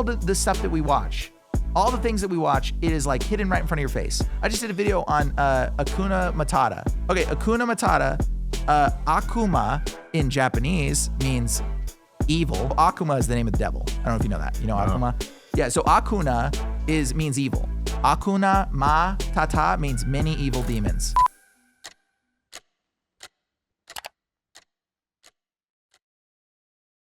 all the stuff that we watch, all the things that we watch, it is like hidden right in front of your face. I just did a video on Akuna Matata. Okay, Akuna Matata, Akuma in Japanese means evil. Akuma is the name of the devil. I don't know if you know that. You know Akuma? Yeah, so Akuna means evil. Akuna Matata means many evil demons.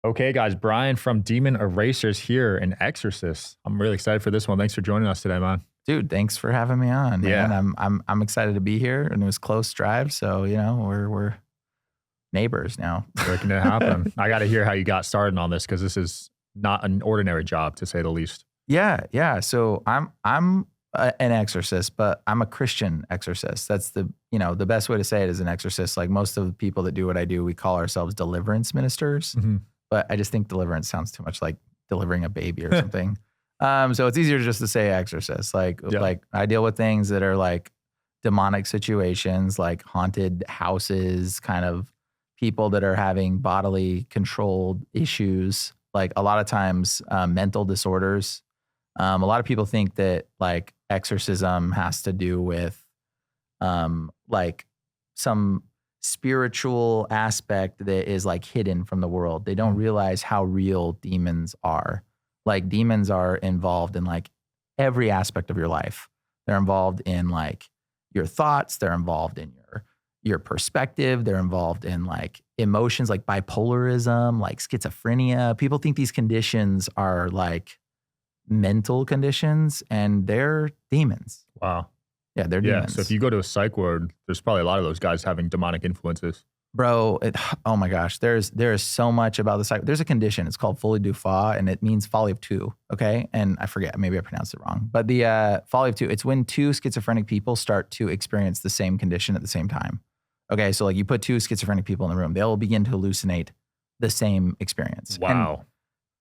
Okay, guys, Bryan from Demon Erasers here in Exorcist. I'm really excited for this one. Thanks for joining us today, man. Dude, thanks for having me on. Yeah, man. I'm excited to be here, and it was close drive, so you know we're neighbors now. Making it happen. I got to hear how you got started on this because this is not an ordinary job, to say the least. Yeah. So I'm an exorcist, but I'm a Christian exorcist. That's the best way to say it is an exorcist. Like most of the people that do what I do, we call ourselves deliverance ministers. Mm-hmm. But I just think deliverance sounds too much like delivering a baby or something. So it's easier just to say exorcist. Like I deal with things that are like demonic situations, like haunted houses, kind of people that are having bodily controlled issues. Like a lot of times mental disorders. A lot of people think that like exorcism has to do with like some spiritual aspect that is like hidden from the world. They don't realize how real demons are. Like demons are involved in like every aspect of your life. They're involved in like your thoughts. They're involved in your perspective. They're involved in like emotions like bipolarism, like schizophrenia. People think these conditions are like mental conditions and they're demons. Wow. Yeah, they're demons. So if you go to a psych ward, there's probably a lot of those guys having demonic influences. Bro, oh my gosh, there is so much about the psych. There's a condition. It's called folie du fa, and it means folly of two. Okay, and I forget, maybe I pronounced it wrong, but the folly of two. It's when two schizophrenic people start to experience the same condition at the same time. Okay, so like you put two schizophrenic people in the room, they'll begin to hallucinate the same experience. Wow. And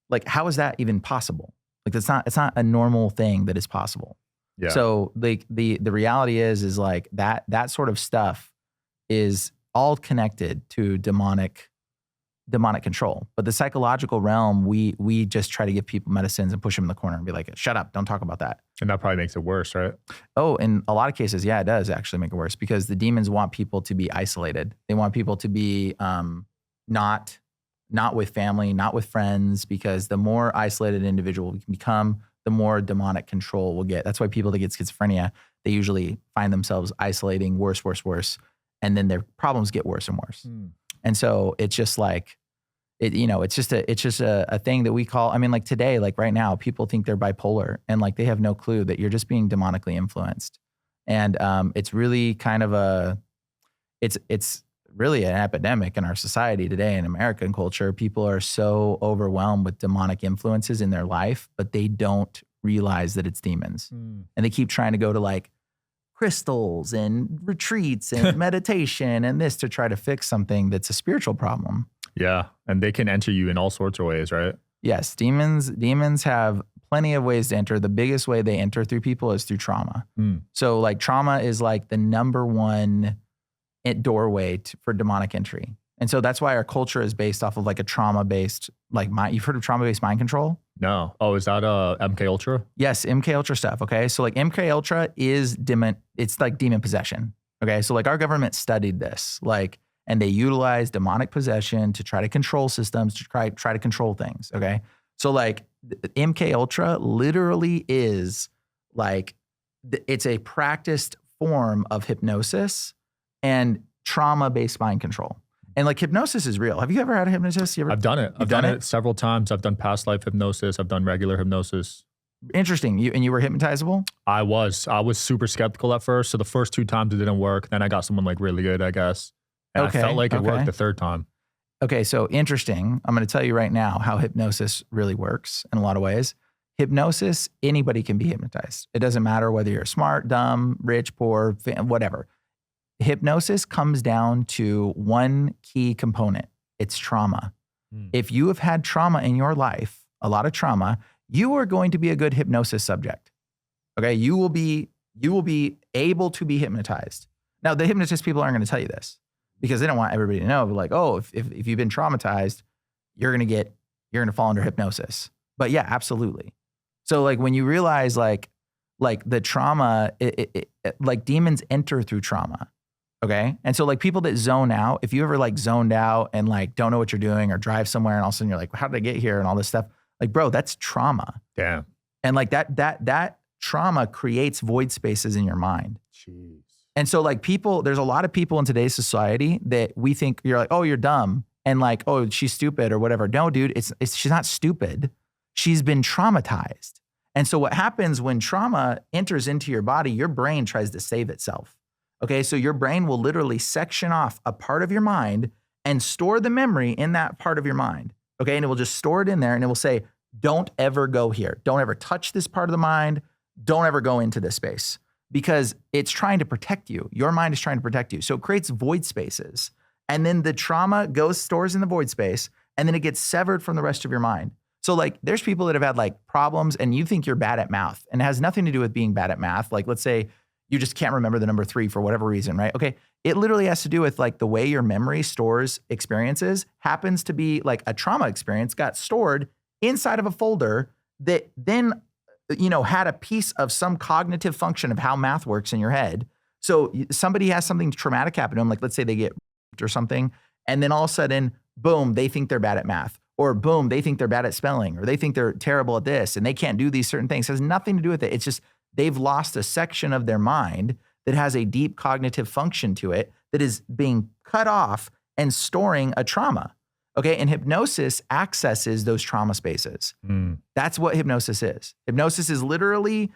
like, how is that even possible? Like, it's not a normal thing that is possible. Yeah. So like the reality is like that sort of stuff is all connected to demonic control. But the psychological realm, we just try to give people medicines and push them in the corner and be like, shut up, don't talk about that. And that probably makes it worse, right? Oh, in a lot of cases, yeah, it does actually make it worse because the demons want people to be isolated. They want people to be not with family, not with friends, because the more isolated an individual we can become, the more demonic control we'll get. That's why people that get schizophrenia, they usually find themselves isolating worse. And then their problems get worse and worse. And so it's just like, it's just a thing that we call, I mean, like today, like right now, people think they're bipolar and like they have no clue that you're just being demonically influenced. And it's really kind of it's really an epidemic in our society today in American culture. People are so overwhelmed with demonic influences in their life, but they don't realize that it's demons. And they keep trying to go to like crystals and retreats and meditation and this to try to fix something that's a spiritual problem. Yeah. And they can enter you in all sorts of ways, right? Yes. Demons have plenty of ways to enter. The biggest way they enter through people is through trauma. So like trauma is like the number one doorway for demonic entry. And so that's why our culture is based off of like a trauma-based, like you've heard of trauma-based mind control? No. Oh, is that MK Ultra? Yes, MK Ultra stuff. Okay. So like MK Ultra is it's like demon possession. Okay. So like our government studied this, like, and they utilize demonic possession to try to control systems, to try to control things. Okay. So like MK Ultra literally is like, it's a practiced form of hypnosis and trauma-based mind control. And like hypnosis is real. Have you ever had a hypnotist? I've done it. I've done it several times. I've done past life hypnosis. I've done regular hypnosis. Interesting. You were hypnotizable? I was super skeptical at first. So the first 2 times it didn't work. Then I got someone like really good, I guess. And I felt like it worked the 3rd time. Okay, so interesting. I'm going to tell you right now how hypnosis really works in a lot of ways. Hypnosis, anybody can be hypnotized. It doesn't matter whether you're smart, dumb, rich, poor, whatever. Hypnosis comes down to one key component. It's trauma. If you have had trauma in your life, a lot of trauma, you are going to be a good hypnosis subject. Okay, you will be able to be hypnotized. Now, the hypnotist people aren't going to tell you this because they don't want everybody to know. But like, oh, if you've been traumatized, you're going to fall under hypnosis. But yeah, absolutely. So like when you realize like the trauma, like demons enter through trauma. Okay. And so like people that zone out, if you ever like zoned out and like don't know what you're doing or drive somewhere and all of a sudden you're like, how did I get here and all this stuff? Like, bro, that's trauma. Damn. And like that trauma creates void spaces in your mind. Jeez. And so like there's a lot of people in today's society that we think you're like, oh, you're dumb. And like, oh, she's stupid or whatever. No, dude, she's not stupid. She's been traumatized. And so what happens when trauma enters into your body, your brain tries to save itself. Okay, so your brain will literally section off a part of your mind and store the memory in that part of your mind. Okay, and it will just store it in there and it will say, don't ever go here. Don't ever touch this part of the mind. Don't ever go into this space because it's trying to protect you. Your mind is trying to protect you. So it creates void spaces. And then the trauma stores in the void space and then it gets severed from the rest of your mind. So like there's people that have had like problems and you think you're bad at math and it has nothing to do with being bad at math. Like let's say you just can't remember the number 3 for whatever reason, right? Okay. It literally has to do with like the way your memory stores experiences happens to be like a trauma experience got stored inside of a folder that then, had a piece of some cognitive function of how math works in your head. So somebody has something traumatic happen to them, like let's say they get raped or something, and then all of a sudden, boom, they think they're bad at math, or boom, they think they're bad at spelling, or they think they're terrible at this, and they can't do these certain things. It has nothing to do with it. It's just they've lost a section of their mind that has a deep cognitive function to it that is being cut off and storing a trauma. Okay, and hypnosis accesses those trauma spaces. That's what hypnosis is. Hypnosis is literally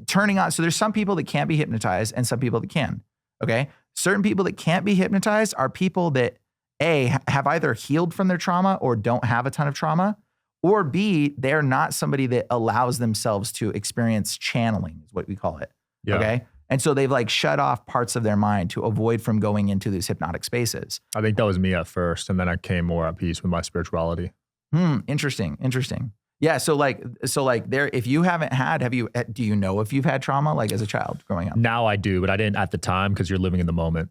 turning on. So there's some people that can't be hypnotized and some people that can. Okay, certain people that can't be hypnotized are people that A, have either healed from their trauma or don't have a ton of trauma, or B, they're not somebody that allows themselves to experience channeling, is what we call it. Yeah. Okay. And so they've like shut off parts of their mind to avoid from going into these hypnotic spaces. I think that was me at first. And then I came more at peace with my spirituality. Interesting. Yeah. So there, if you haven't had, do you know if you've had trauma like as a child growing up? Now I do, but I didn't at the time because you're living in the moment.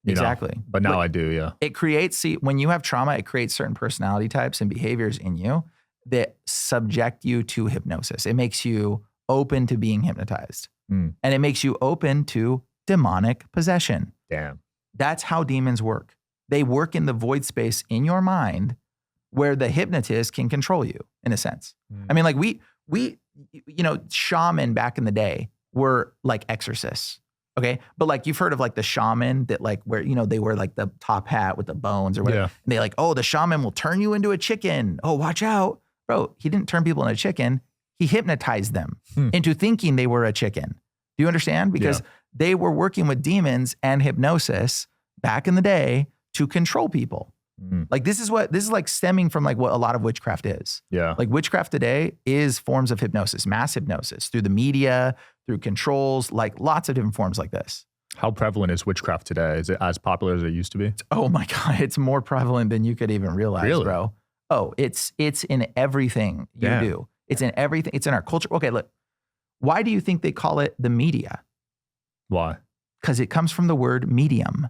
Exactly. But now I do, yeah. It creates, when you have trauma, it creates certain personality types and behaviors in you that subject you to hypnosis. It makes you open to being hypnotized. And it makes you open to demonic possession. Damn. That's how demons work. They work in the void space in your mind where the hypnotist can control you in a sense. I mean, like we shaman back in the day were like exorcists. Okay. But like you've heard of like the shaman that like where, they wear like the top hat with the bones or whatever. Yeah. And they like, oh, the shaman will turn you into a chicken. Oh, watch out. Bro, he didn't turn people into a chicken. He hypnotized them into thinking they were a chicken. Do you understand? Because they were working with demons and hypnosis back in the day to control people. Like this is like stemming from like what a lot of witchcraft is. Yeah. Like witchcraft today is forms of hypnosis, mass hypnosis through the media, through controls, like lots of different forms like this. How prevalent is witchcraft today? Is it as popular as it used to be? Oh my God. It's more prevalent than you could even realize, bro. Oh, it's in everything you do. It's in everything. It's in our culture. Okay, look. Why do you think they call it the media? Why? Because it comes from the word medium.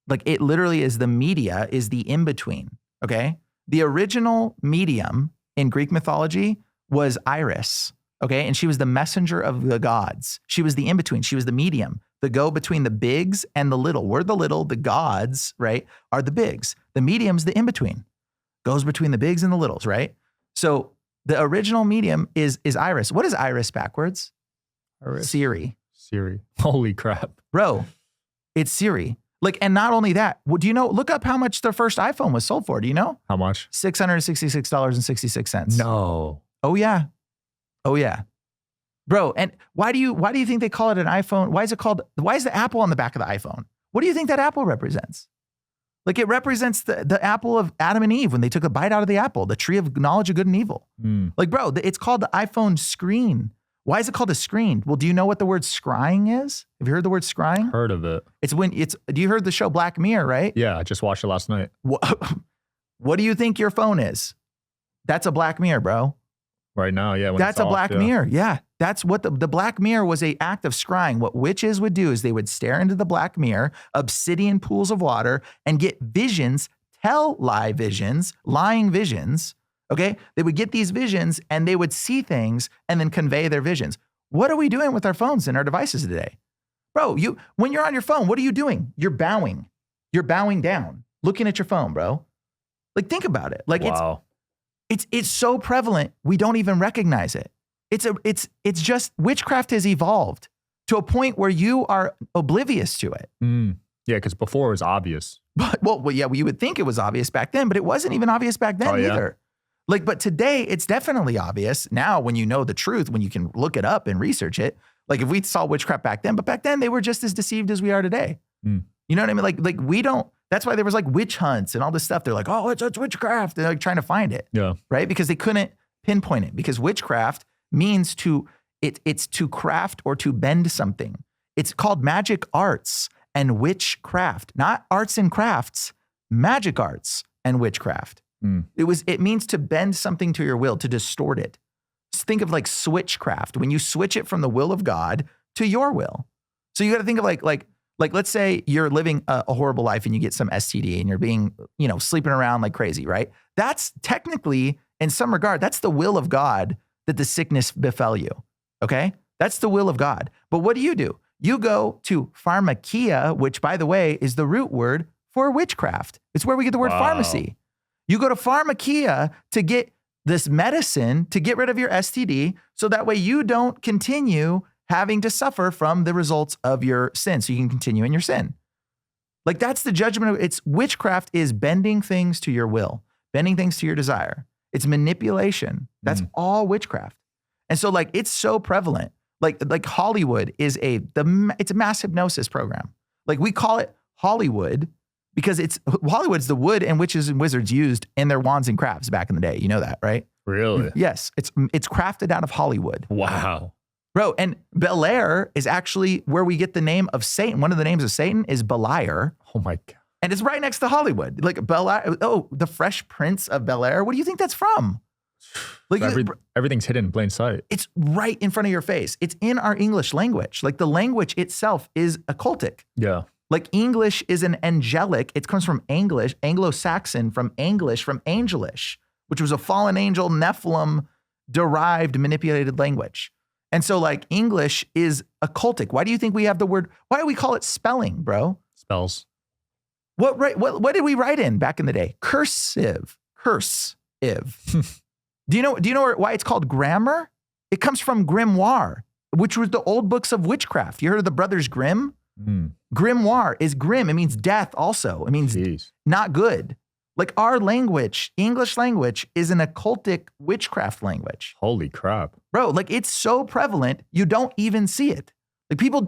Like it literally is the media is the in-between, okay? The original medium in Greek mythology was Iris, okay? And she was the messenger of the gods. She was the in-between. She was the medium, the go between the bigs and the little. We're the little, the gods, right, are the bigs. The medium's the in-between. Goes between the bigs and the littles, right? So the original medium is Iris. What is Iris backwards? Iris. Siri. Holy crap. Bro, it's Siri. Like, and not only that, do you know, look up how much the first iPhone was sold for. Do you know? How much? $666.66. No. Oh yeah. Bro, and why do you think they call it an iPhone? Why is the apple on the back of the iPhone? What do you think that apple represents? Like it represents the apple of Adam and Eve when they took a bite out of the apple, the tree of knowledge of good and evil. Like, bro, it's called the iPhone screen. Why is it called a screen? Well, do you know what the word scrying is? Have you heard the word scrying? Heard of it. Do you heard the show Black Mirror, right? Yeah, I just watched it last night. What do you think your phone is? That's a Black Mirror, bro. Right now, yeah. That's a Black Mirror. Yeah. That's what the Black Mirror was, a act of scrying. What witches would do is they would stare into the Black Mirror, obsidian pools of water, and get visions, lying visions, Okay. They would get these visions and they would see things and then convey their visions. What are we doing with our phones and our devices today? Bro, when you're on your phone, what are you doing? You're bowing. You're bowing down, looking at your phone, bro. Like, think about it. Like, wow. It's so prevalent, we don't even recognize it. It's just witchcraft has evolved to a point where you are oblivious to it. Yeah, because before it was obvious. But you would think it was obvious back then, but it wasn't even obvious back then either. Like, but today it's definitely obvious now when you know the truth, when you can look it up and research it. Like, if we saw witchcraft back then, but back then they were just as deceived as we are today. You know what I mean? Like we don't. That's why there was like witch hunts and all this stuff. They're like, oh, it's witchcraft. They're like trying to find it. Yeah. Right? Because they couldn't pinpoint it. Because witchcraft means it's to craft or to bend something. It's called magic arts and witchcraft, not arts and crafts, magic arts and witchcraft. It means to bend something to your will, to distort it. Just think of like switchcraft, when you switch it from the will of God to your will. So you got to think of like let's say you're living a horrible life and you get some STD and you're being, sleeping around like crazy, right? That's technically, in some regard, that's the will of God that the sickness befell you, okay? That's the will of God. But what do? You go to pharmakia, which, by the way, is the root word for witchcraft. It's where we get the word pharmacy. You go to pharmakia to get this medicine to get rid of your STD so that way you don't continue having to suffer from the results of your sin, so you can continue in your sin. Like, that's the judgment of it's witchcraft is bending things to your will, bending things to your desire. It's manipulation. That's all witchcraft. And so like, it's so prevalent. Like Hollywood is it's a mass hypnosis program. Like, we call it Hollywood because Hollywood's the wood and witches and wizards used in their wands and crafts back in the day. You know that, right? Really? Yes. It's crafted out of Hollywood. Wow. Bro, and Bel Air is actually where we get the name of Satan. One of the names of Satan is Beliar. Oh my God. And it's right next to Hollywood. Like Bel-Air, the Fresh Prince of Bel-Air. What do you think that's from? Like, everything's hidden in plain sight. It's right in front of your face. It's in our English language. Like, the language itself is occultic. Yeah. Like, English is an angelic. It comes from English, Anglo-Saxon, from angelish, which was a fallen angel, Nephilim derived manipulated language. And so like, English is occultic. Why do you think we have the word? Why do we call it spelling, bro? Spells. What did we write in back in the day? Cursive. Do you know why it's called grammar? It comes from grimoire, which was the old books of witchcraft. You heard of the Brothers Grimm? Grimoire is grim. It means death also. It means not good. Like, our language, English language, is an occultic witchcraft language. Holy crap. Bro, like, it's so prevalent, you don't even see it. Like, people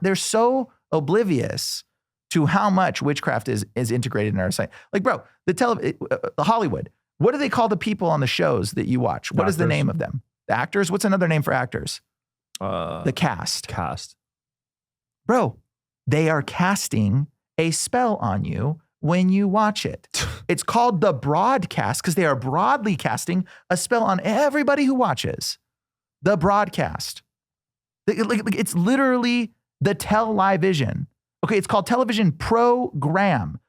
they're so oblivious to how much witchcraft is integrated in our society. Like, bro, the Hollywood, what do they call the people on the shows that you watch? What is the name of them? The actors? What's another name for actors? The cast. Bro, they are casting a spell on you when you watch it. It's called the broadcast because they are broadly casting a spell on everybody who watches. The broadcast. It's literally the television. Okay, it's called television program.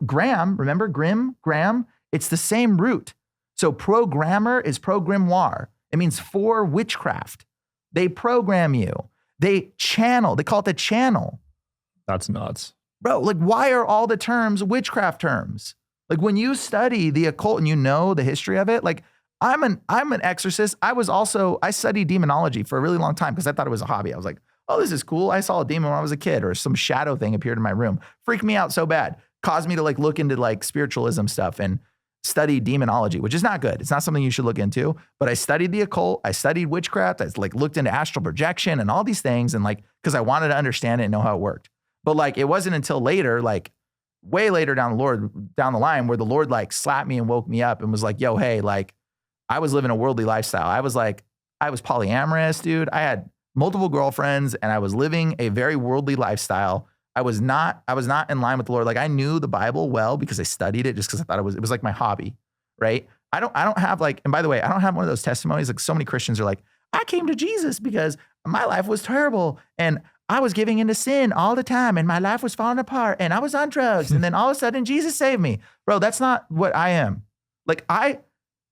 Gram, remember gram? It's the same root. So programmer is progrimoire. It means for witchcraft. They program you. They channel. They call it the channel. That's nuts. Bro, like, why are all the terms witchcraft terms? Like, when you study the occult and you know the history of it, like, I'm an exorcist. I studied demonology for a really long time because I thought it was a hobby. I was like, oh, this is cool. I saw a demon when I was a kid, or some shadow thing appeared in my room. Freaked me out so bad. Caused me to like look into like spiritualism stuff and study demonology, which is not good. It's not something you should look into. But I studied the occult. I studied witchcraft. I like looked into astral projection and all these things, and like, because I wanted to understand it and know how it worked. But like, it wasn't until later, like way later down the line, where the Lord like slapped me and woke me up and was like, yo, hey, like, I was living a worldly lifestyle. I was polyamorous, dude. I had multiple girlfriends and I was living a very worldly lifestyle. I was not in line with the Lord. Like, I knew the Bible well because I studied it just because I thought it was like my hobby, right? I don't have like, and by the way, I don't have one of those testimonies. Like, so many Christians are like, I came to Jesus because my life was terrible and I was giving into sin all the time and my life was falling apart and I was on drugs and then all of a sudden Jesus saved me. Bro, that's not what I am. Like,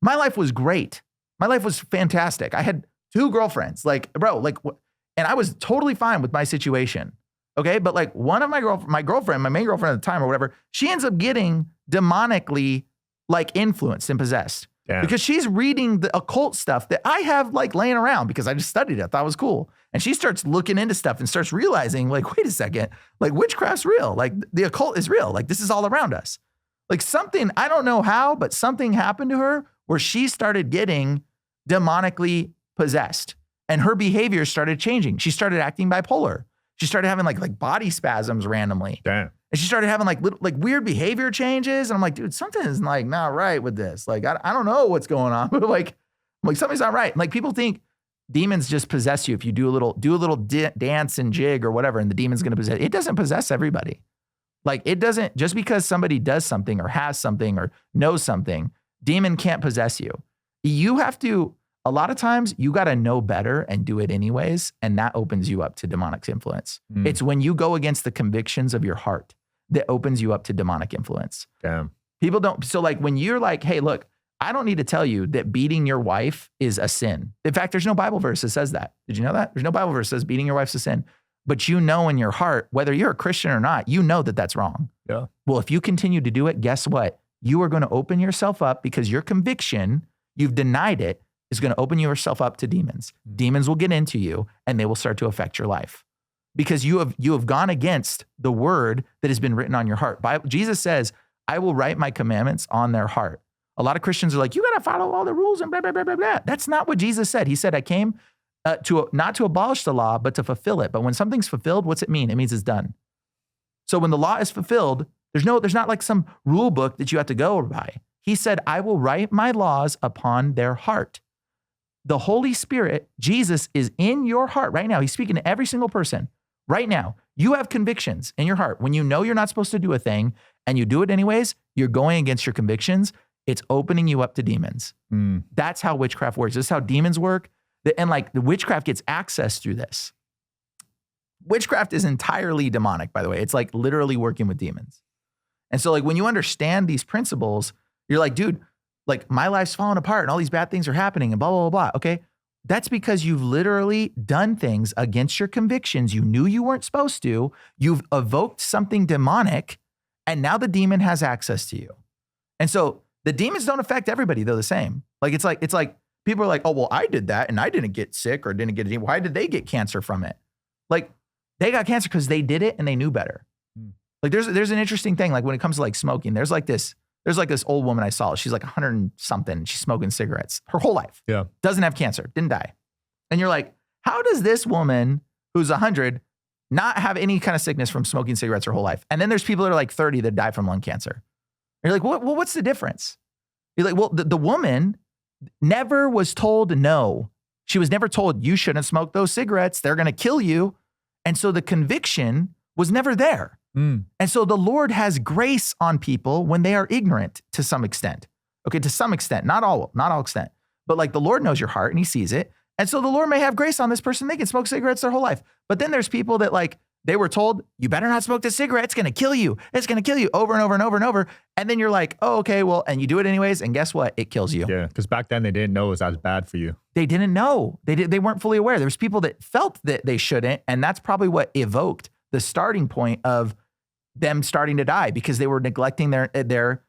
My life was great. My life was fantastic. I had 2 girlfriends, like, bro, like, and I was totally fine with my situation. Okay. But like one of my main girlfriend at the time or whatever, she ends up getting demonically like influenced and possessed. Damn. Because she's reading the occult stuff that I have like laying around because I just studied it. I thought it was cool. And she starts looking into stuff and starts realizing like, wait a second, like witchcraft's real. Like the occult is real. Like this is all around us. Like something, I don't know how, but something happened to her where she started getting demonically possessed and her behavior started changing. She started acting bipolar. She started having like body spasms randomly. Damn. And she started having like little, like weird behavior changes. And I'm like, dude, something is like not right with this. Like, I don't know what's going on, but like something's not right. Like people think demons just possess you if you do a little dance and jig or whatever, and the demon's going to possess. It doesn't possess everybody. Like it doesn't, just because somebody does something or has something or knows something, demon can't possess you. You have to, a lot of times you got to know better and do it anyways. And that opens you up to demonic influence. It's when you go against the convictions of your heart that opens you up to demonic influence. Damn. People don't. So like when you're like, hey, look, I don't need to tell you that beating your wife is a sin. In fact, there's no Bible verse that says that. Did you know that? There's no Bible verse that says beating your wife's a sin. But you know in your heart, whether you're a Christian or not, you know that that's wrong. Yeah. Well, if you continue to do it, guess what? You are going to open yourself up because your conviction, you've denied it, is going to open yourself up to demons. Demons will get into you and they will start to affect your life because you have gone against the word that has been written on your heart. Jesus says, I will write my commandments on their heart. A lot of Christians are like, you got to follow all the rules and blah, blah, blah, blah, blah. That's not what Jesus said. He said, I came not to abolish the law, but to fulfill it. But when something's fulfilled, what's it mean? It means it's done. So when the law is fulfilled, there's not like some rule book that you have to go by. He said, I will write my laws upon their heart. The Holy Spirit, Jesus, is in your heart right now. He's speaking to every single person right now. You have convictions in your heart. When you know you're not supposed to do a thing and you do it anyways, you're going against your convictions. It's opening you up to demons. That's how witchcraft works. This is how demons work. And like the witchcraft gets access through this. Witchcraft is entirely demonic, by the way. It's like literally working with demons. And so like when you understand these principles, you're like, dude, like my life's falling apart and all these bad things are happening and blah, blah, blah, blah. Okay. That's because you've literally done things against your convictions. You knew you weren't supposed to. You've evoked something demonic and now the demon has access to you. And so the demons don't affect everybody. They're the same. Like, it's like people are like, oh, well, I did that and I didn't get sick or didn't get it. Why did they get cancer from it? Like they got cancer because they did it and they knew better. Like there's an interesting thing. Like when it comes to like smoking, there's like this old woman I saw. She's like 100 and something. She's smoking cigarettes her whole life. Yeah. Doesn't have cancer. Didn't die. And you're like, how does this woman who's 100 not have any kind of sickness from smoking cigarettes her whole life? And then there's people that are like 30 that die from lung cancer. And you're like, well, what's the difference? You're like, well, the woman never was told no. She was never told you shouldn't smoke those cigarettes. They're going to kill you. And so the conviction was never there. And so the Lord has grace on people when they are ignorant to some extent. Okay, to some extent, not all extent. But like the Lord knows your heart and he sees it. And so the Lord may have grace on this person. They can smoke cigarettes their whole life. But then there's people that like, they were told, you better not smoke this cigarette. It's going to kill you. It's going to kill you over and over and over and over. And then you're like, oh, okay, well, and you do it anyways. And guess what? It kills you. Yeah, because back then they didn't know it was as bad for you. They didn't know. They weren't fully aware. There's people that felt that they shouldn't. And that's probably what evoked the starting point of them starting to die because they were neglecting their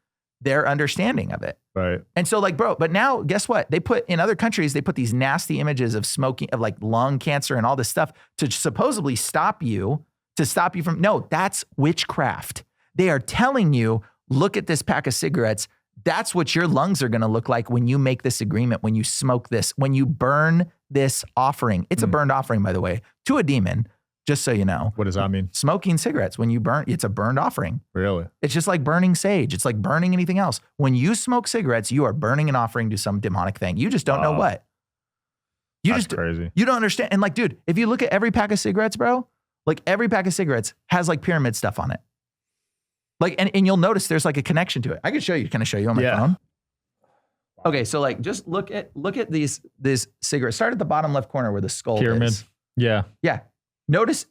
understanding of it. Right. And so like, bro, but now guess what? They put in other countries, they put these nasty images of smoking, of like lung cancer and all this stuff to supposedly stop you from, no, that's witchcraft. They are telling you, look at this pack of cigarettes. That's what your lungs are going to look like when you make this agreement, when you smoke this, when you burn this offering. It's a burned offering, by the way, to a demon. Just so you know. What does that mean? Smoking cigarettes, when you burn, it's a burned offering. Really? It's just like burning sage. It's like burning anything else. When you smoke cigarettes, you are burning an offering to some demonic thing. You just don't know what. That's crazy. You don't understand. And like, dude, if you look at every pack of cigarettes, bro, like every pack of cigarettes has like pyramid stuff on it. Like, and you'll notice there's like a connection to it. I can show you. Can I show you on my phone? Okay, so like, just look at these cigarettes. Start at the bottom left corner where the skull pyramid. is. Yeah. Yeah. Notice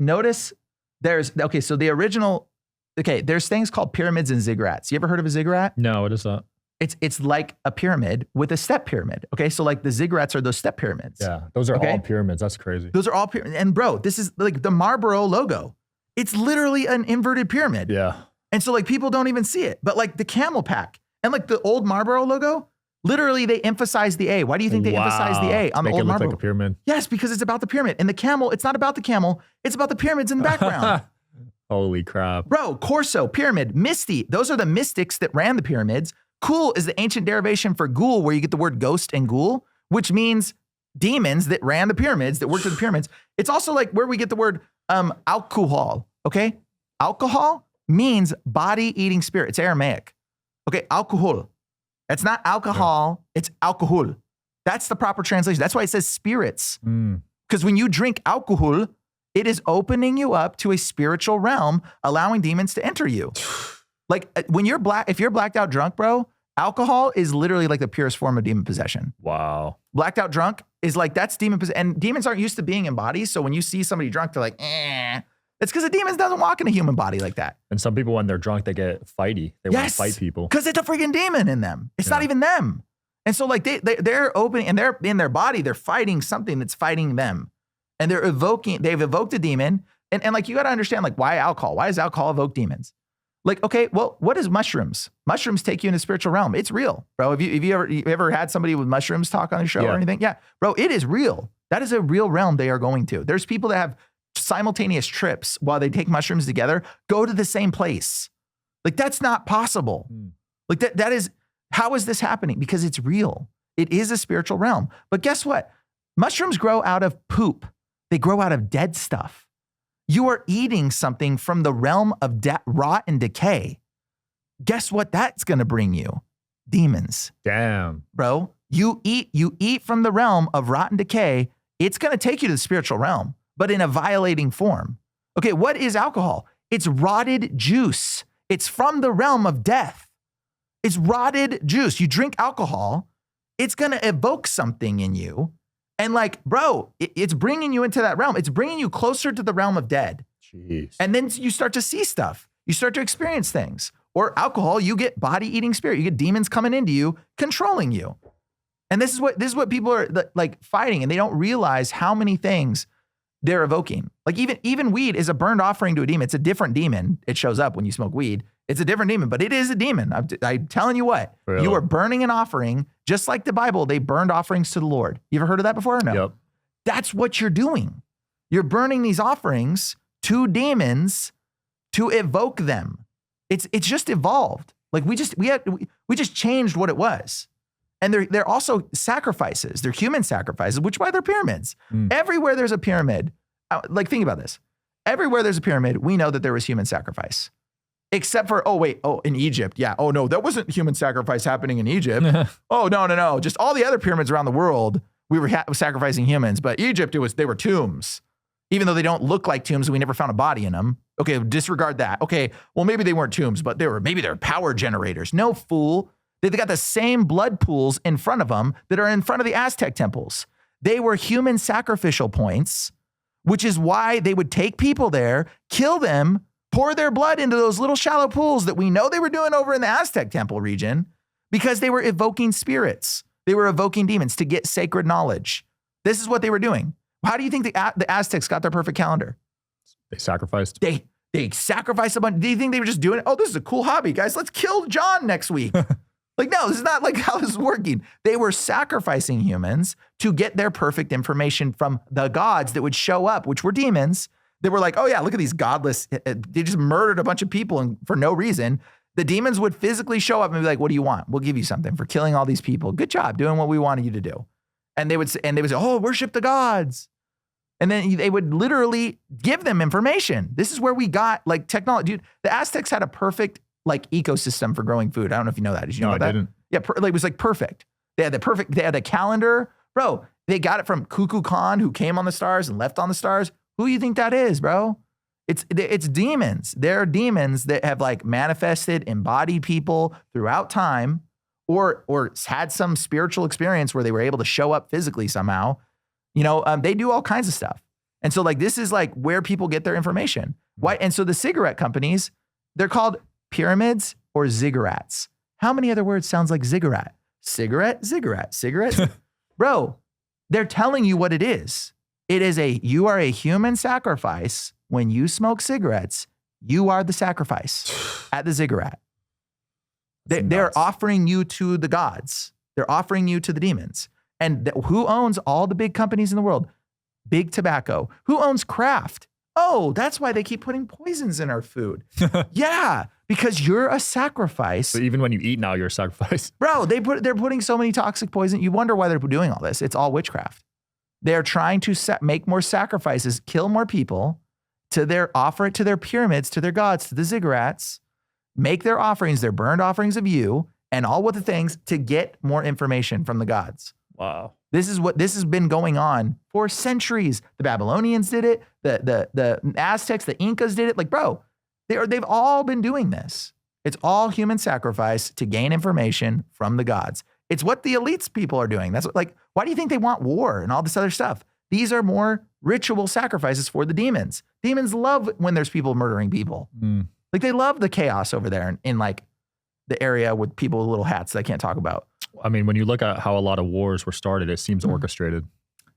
there's so the original, there's things called pyramids and ziggurats. You ever heard of a ziggurat? No, what is that? It's like a pyramid with a step pyramid. Okay. So like the ziggurats are those step pyramids. Yeah. Those are all pyramids. That's crazy. Those are all pyramids. And bro, this is like the Marlboro logo. It's literally an inverted pyramid. Yeah. And so like people don't even see it. But like the camel pack and like the old Marlboro logo, literally they emphasize the A. Why do you think they emphasize the A on the old Marlboro? Make it look like a pyramid. Yes, because it's about the pyramid. And the camel, it's not about the camel. It's about the pyramids in the background. Holy crap. Bro, Corso, pyramid, Misty. Those are the mystics that ran the pyramids. Cool is the ancient derivation for ghoul, where you get the word ghost and ghoul, which means demons that ran the pyramids, that worked with the pyramids. It's also like where we get the word alcohol, okay? Alcohol means body-eating spirit. It's Aramaic. Okay, alcohol. That's not alcohol, it's alcohol. That's the proper translation. That's why it says spirits. Because when you drink alcohol, it is opening you up to a spiritual realm, allowing demons to enter you. Like when you're if you're blacked out drunk, bro, alcohol is literally like the purest form of demon possession. Wow. Blacked out drunk is like, that's demon possession. And demons aren't used to being in bodies. So when you see somebody drunk, they're like, eh. It's because a demon doesn't walk in a human body like that. And some people, when they're drunk, they get fighty. They want to fight people. Because it's a freaking demon in them. It's not even them. And so like they're opening, and they're in their body, they're fighting something that's fighting them. And they've evoked a demon. And like, you got to understand, like, why alcohol? Why does alcohol evoke demons? Like, okay, well, what is mushrooms? Mushrooms take you in the spiritual realm. It's real, bro. Have you ever had somebody with mushrooms talk on the show or anything? Yeah, bro, it is real. That is a real realm they are going to. There's people that have simultaneous trips while they take mushrooms together, go to the same place. Like, that's not possible. Like that is, how is this happening? Because it's real. It is a spiritual realm. But guess what? Mushrooms grow out of poop. They grow out of dead stuff. You are eating something from the realm of rot and decay. Guess what that's going to bring you? Demons. Damn. Bro, you eat from the realm of rot and decay. It's going to take you to the spiritual realm, but in a violating form. Okay, what is alcohol? It's rotted juice. It's from the realm of death. It's rotted juice. You drink alcohol, it's going to evoke something in you. And like, bro, it's bringing you into that realm. It's bringing you closer to the realm of dead. Jeez. And then you start to see stuff. You start to experience things. Or alcohol, you get body-eating spirit. You get demons coming into you, controlling you. And this is what people are like fighting, and they don't realize how many things they're evoking. Like even weed is a burned offering to a demon. It's a different demon. It shows up when you smoke weed. It's a different demon, but it is a demon. I'm telling you what, really? You are burning an offering, just like the Bible. They burned offerings to the Lord. You ever heard of that before or no? Yep. That's what you're doing. You're burning these offerings to demons to evoke them. It's just evolved. Like we just changed what it was. And they're also sacrifices. They're human sacrifices, which is why they're pyramids. Everywhere there's a pyramid, like think about this. Everywhere there's a pyramid, we know that there was human sacrifice. Except for, in Egypt. Yeah. Oh, no, that wasn't human sacrifice happening in Egypt. Oh, no. Just all the other pyramids around the world, we were sacrificing humans. But Egypt, they were tombs. Even though they don't look like tombs, we never found a body in them. Okay, disregard that. Okay, well, maybe they weren't tombs, but maybe they're power generators. No, fool. They got the same blood pools in front of them that are in front of the Aztec temples. They were human sacrificial points, which is why they would take people there, kill them, pour their blood into those little shallow pools that we know they were doing over in the Aztec temple region, because they were evoking spirits. They were evoking demons to get sacred knowledge. This is what they were doing. How do you think the Aztecs got their perfect calendar? They sacrificed. They sacrificed a bunch. Do you think they were just doing it? Oh, this is a cool hobby, guys. Let's kill John next week. Like, no, this is not like how this is working. They were sacrificing humans to get their perfect information from the gods that would show up, which were demons. They were like, oh yeah, look at these godless, they just murdered a bunch of people and for no reason. The demons would physically show up and be like, what do you want? We'll give you something for killing all these people. Good job doing what we wanted you to do. And they would say, oh, worship the gods. And then they would literally give them information. This is where we got like technology. Dude, the Aztecs had a perfect like ecosystem for growing food. I don't know if you know that. Did you know about that? I didn't. Yeah, it was like perfect. They had the calendar. Bro, they got it from Kukulkan, Khan, who came on the stars and left on the stars. Who do you think that is, bro? It's demons. There are demons that have like manifested, embodied people throughout time, or had some spiritual experience where they were able to show up physically somehow. You know, they do all kinds of stuff. And so like, this is like where people get their information. Why? And so the cigarette companies, they're called pyramids or ziggurats. How many other words sounds like ziggurat? Cigarette, ziggurat, cigarette. Bro, they're telling you what it is. You are a human sacrifice. When you smoke cigarettes, you are the sacrifice at the ziggurat. They're offering you to the gods. They're offering you to the demons. And who owns all the big companies in the world? Big tobacco. Who owns Kraft? Oh, that's why they keep putting poisons in our food. Yeah, because you're a sacrifice. So even when you eat now, you're a sacrifice. Bro, they're putting so many toxic poison. You wonder why they're doing all this. It's all witchcraft. They're trying to make more sacrifices, kill more people, offer it to their pyramids, to their gods, to the ziggurats, make their offerings, their burned offerings of you, and all with the things to get more information from the gods. Wow. This has been going on for centuries. The Babylonians did it. The Aztecs, the Incas did it. Like, bro, they've all been doing this. It's all human sacrifice to gain information from the gods. It's what the elites people are doing. That's why do you think they want war and all this other stuff? These are more ritual sacrifices for the demons. Demons love when there's people murdering people. Like, they love the chaos over there in like the area with people with little hats that I can't talk about. I mean, when you look at how a lot of wars were started, it seems orchestrated.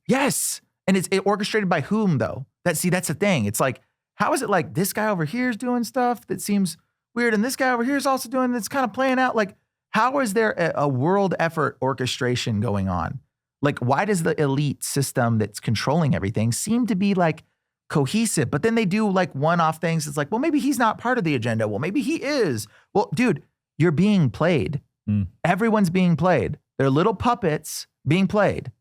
Yes. And it's orchestrated by whom, though? That's the thing. It's like, how is it like this guy over here is doing stuff that seems weird, and this guy over here is also doing that's kind of playing out? Like, how is there a world effort orchestration going on? Like, why does the elite system that's controlling everything seem to be like cohesive? But then they do like one-off things. It's like, well, maybe he's not part of the agenda. Well, maybe he is. Well, dude, you're being played. Everyone's being played. They're little puppets being played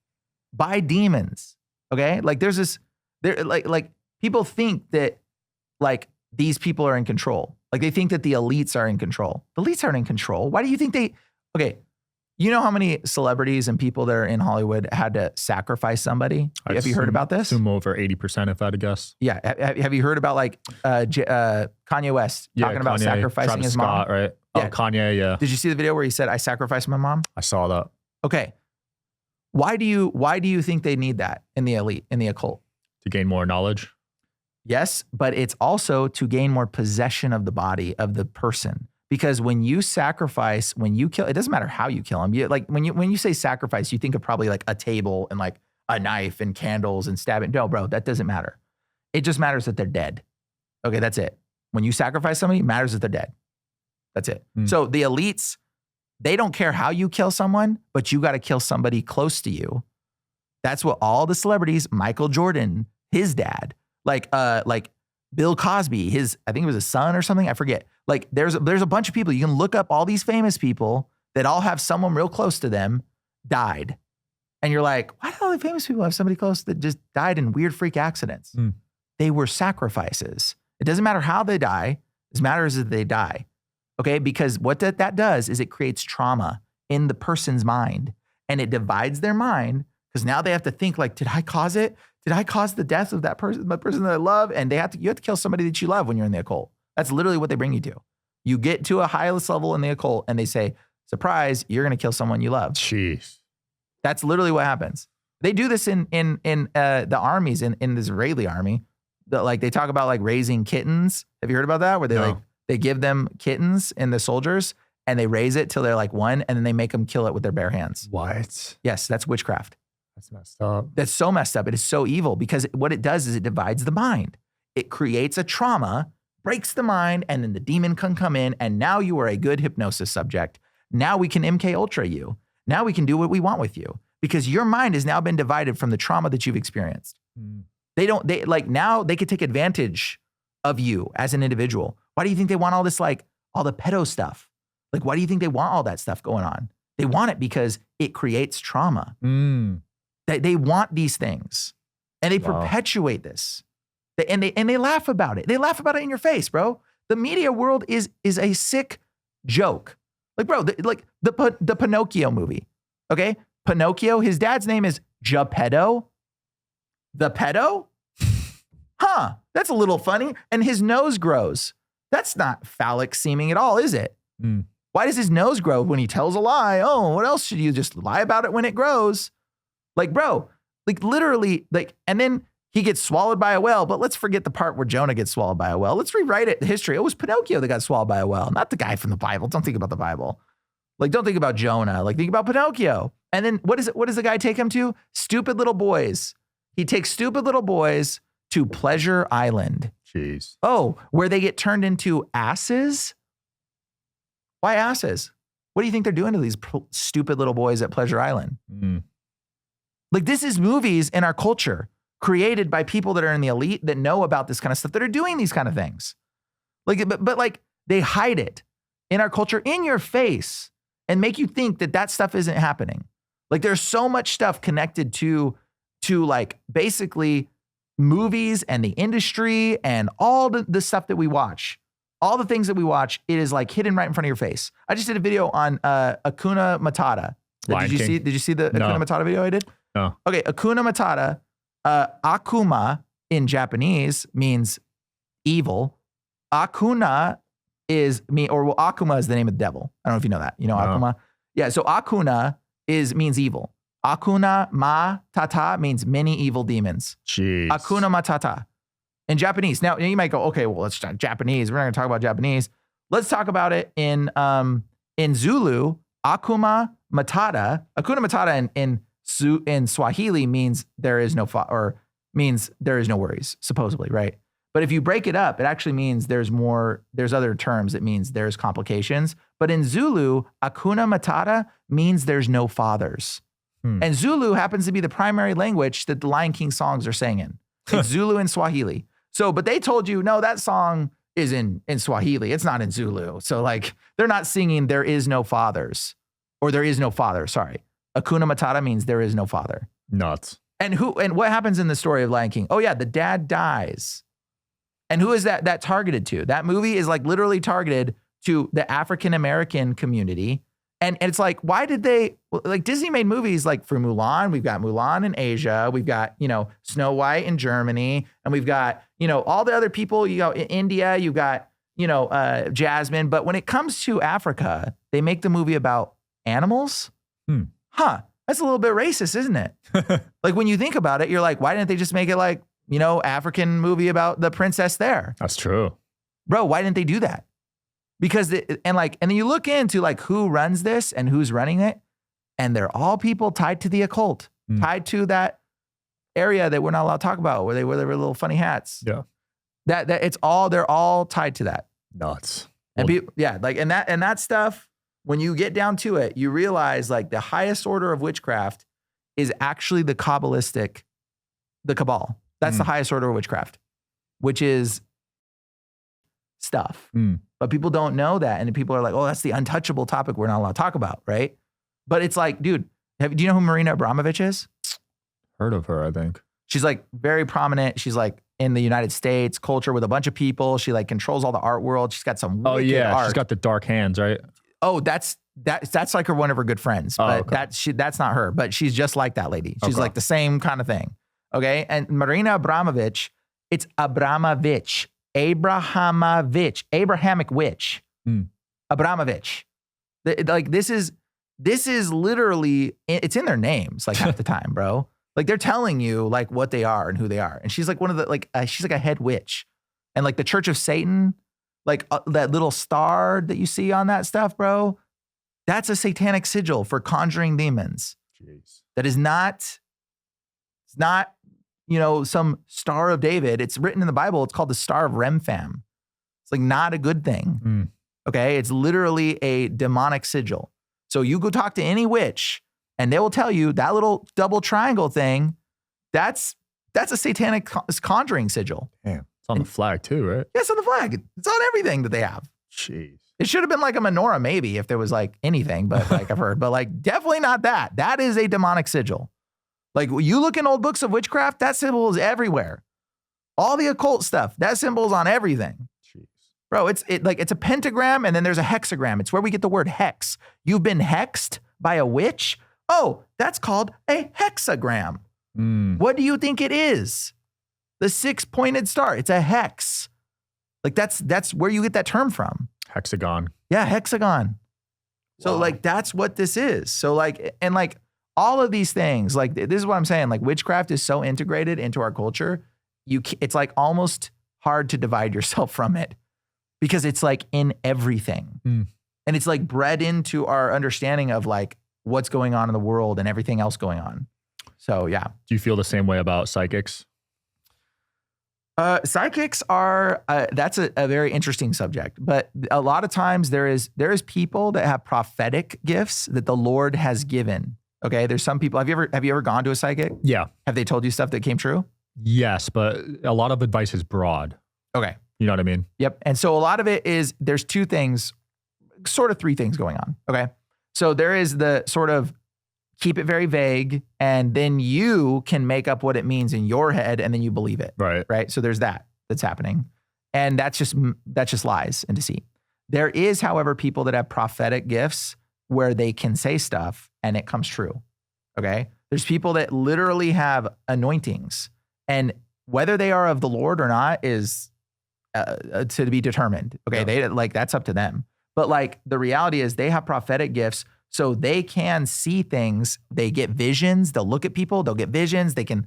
by demons. Okay? Like, there's this, like people think that like these people are in control. Like, they think that the elites are in control. The elites aren't in control. Why do you think okay, you know how many celebrities and people that are in Hollywood had to sacrifice somebody? Have you heard about this? Assume over 80%, if I had to guess. Yeah. Have you heard about like Kanye West talking about sacrificing Travis his Scott, mom? Right? Yeah. Oh, Kanye, yeah. Did you see the video where he said, I sacrificed my mom? I saw that. Okay. Why do you think they need that in the elite, in the occult? To gain more knowledge? Yes, but it's also to gain more possession of the body of the person. Because when you sacrifice, when you kill, it doesn't matter how you kill them. When you say sacrifice, you think of probably like a table and like a knife and candles and stabbing. No, bro, that doesn't matter. It just matters that they're dead. Okay, that's it. When you sacrifice somebody, it matters that they're dead. That's it. So the elites, they don't care how you kill someone, but you got to kill somebody close to you. That's what all the celebrities, Michael Jordan, his dad, like Bill Cosby, I think it was his son or something, I forget. Like, there's a bunch of people. You can look up all these famous people that all have someone real close to them died. And you're like, why do all the famous people have somebody close that just died in weird freak accidents? They were sacrifices. It doesn't matter how they die. It matters that they die. Okay? Because what that does is it creates trauma in the person's mind, and it divides their mind, because now they have to think like, did I cause it? Did I cause the death of that person, the person that I love? And you have to kill somebody that you love when you're in the occult. That's literally what they bring you to. You get to a highest level in the occult and they say, surprise, you're going to kill someone you love. Jeez. That's literally what happens. They do this in the armies, in the Israeli army. Like, they talk about like raising kittens. Have you heard about that? Where they give them kittens in the soldiers and they raise it till they're like one, and then they make them kill it with their bare hands. What? Yes, that's witchcraft. That's messed up. That's so messed up. It is so evil, because what it does is it divides the mind. It creates a trauma, breaks the mind, and then the demon can come in, and now you are a good hypnosis subject. Now we can MK Ultra you. Now we can do what we want with you, because your mind has now been divided from the trauma that you've experienced. Now they could take advantage of you as an individual. Why do you think they want all this, like all the pedo stuff? Like, why do you think they want all that stuff going on? They want it because it creates trauma. They want these things, and they perpetuate this. And they laugh about it. They laugh about it in your face, bro. The media world is a sick joke. Like, bro, the Pinocchio movie. Okay, Pinocchio. His dad's name is Geppetto. The pedo? Huh? That's a little funny. And his nose grows. That's not phallic seeming at all, is it? Why does his nose grow when he tells a lie? Oh, what else should you just lie about it when it grows? Like, bro, like literally, like, and then he gets swallowed by a whale. But let's forget the part where Jonah gets swallowed by a whale. Let's rewrite it, the history. It was Pinocchio that got swallowed by a whale, not the guy from the Bible. Don't think about the Bible. Like, don't think about Jonah. Like, think about Pinocchio. And then what does the guy take him to? Stupid little boys. He takes stupid little boys to Pleasure Island. Jeez. Oh, where they get turned into asses? Why asses? What do you think they're doing to these stupid little boys at Pleasure Island? Like, this is movies in our culture created by people that are in the elite that know about this kind of stuff, that are doing these kind of things. Like, but like, they hide it in our culture in your face and make you think that stuff isn't happening. Like, there's so much stuff connected to like basically movies and the industry and all the stuff that we watch, all the things that we watch. It is like hidden right in front of your face. I just did a video on Hakuna Matata. Did you see the Hakuna Matata video I did? No. Okay, Hakuna Matata. Akuma in Japanese means evil. Akuna Akuma is the name of the devil. I don't know if you know that. You know Akuma? Yeah, so Akuna means evil. Akuna Matata means many evil demons. Jeez. Akuna Matata in Japanese. Now you might go, okay, well, it's Japanese. We're not going to talk about Japanese. Let's talk about it in Zulu. Akuma Matata in Swahili means there is no means there is no worries, supposedly, right? But if you break it up, it actually means there's other terms. It means there's complications. But in Zulu, Hakuna Matata means there's no fathers. And Zulu happens to be the primary language that the Lion King songs are sang in. It's Zulu and Swahili. So, but they told you, no, that song is in Swahili. It's not in Zulu. So like, they're not singing there is no fathers, or there is no father, sorry. Hakuna Matata means there is no father. Nuts. And what happens in the story of Lion King? Oh yeah, the dad dies. And who is that targeted to? That movie is like literally targeted to the African-American community. And it's like, why did Disney made movies like for Mulan. We've got Mulan in Asia. We've got, Snow White in Germany. And we've got, all the other people, in India, you got, Jasmine. But when it comes to Africa, they make the movie about animals. That's a little bit racist, isn't it? Like when you think about it, you're like, why didn't they just make it like, African movie about the princess there? That's true. Bro, why didn't they do that? Because, and then you look into like who runs this and who's running it, and they're all people tied to the occult, tied to that area that we're not allowed to talk about, where they wear their little funny hats. Yeah. They're all tied to that. Nuts. And and that stuff, when you get down to it, you realize like the highest order of witchcraft is actually the Cabal. That's the highest order of witchcraft, which is stuff. But people don't know that. And people are like, oh, that's the untouchable topic we're not allowed to talk about, right? But it's like, dude, do you know who Marina Abramovic is? Heard of her, I think. She's like very prominent. She's like in the United States culture with a bunch of people. She like controls all the art world. She's got some wicked art. She's got the dark hands, right? Oh, that's like one of her good friends. But that's not her. But she's just like that lady. She's like the same kind of thing. Okay. And Marina Abramovic, it's Abramovic. Abrahamic witch. Abramovic. Like this is literally, it's in their names like half the time, bro. Like they're telling you like what they are and who they are. And she's like one of the, she's like a head witch. And like the Church of Satan, like that little star that you see on that stuff, bro, that's a satanic sigil for conjuring demons. Jeez. That is not, it's not, some Star of David. It's written in the Bible. It's called the Star of Remphan. It's like not a good thing. Okay. It's literally a demonic sigil. So you go talk to any witch and they will tell you that little double triangle thing, that's a satanic conjuring sigil. Damn. It's on the flag too, right? Yeah, it's on the flag. It's on everything that they have. Jeez. It should have been like a menorah maybe if there was like anything, but like I've heard, but like definitely not that. That is a demonic sigil. Like you look in old books of witchcraft, that symbol is everywhere. All the occult stuff, that symbol's on everything. Jeez. Bro, it's a pentagram and then there's a hexagram. It's where we get the word hex. You've been hexed by a witch? Oh, that's called a hexagram. What do you think it is? The 6-pointed star. It's a hex. Like that's where you get that term from. Hexagon. Yeah, hexagon. So Wow. like that's what this is. So like, and like all of these things, like this is what I'm saying, like witchcraft is so integrated into our culture. It's like almost hard to divide yourself from it because it's like in everything. And it's like bred into our understanding of like what's going on in the world and everything else going on. So yeah. Do you feel the same way about psychics? Psychics are, that's a very interesting subject, but a lot of times there is people that have prophetic gifts that the Lord has given. Okay. There's some people, have you ever gone to a psychic? Yeah. Have they told you stuff that came true? Yes, but a lot of advice is broad. Okay. You know what I mean? Yep. And so a lot of it is, there's two things, sort of three things going on. Okay. So there is the sort of keep it very vague, and then you can make up what it means in your head, and then you believe it. Right. Right. So there's that's happening. And that's just lies and deceit. There is, however, people that have prophetic gifts where they can say stuff and it comes true. Okay. There's people that literally have anointings, and whether they are of the Lord or not is to be determined. Okay. Yeah. That's up to them. But like the reality is they have prophetic gifts, so they can see things. They get visions. They'll look at people. They'll get visions. They can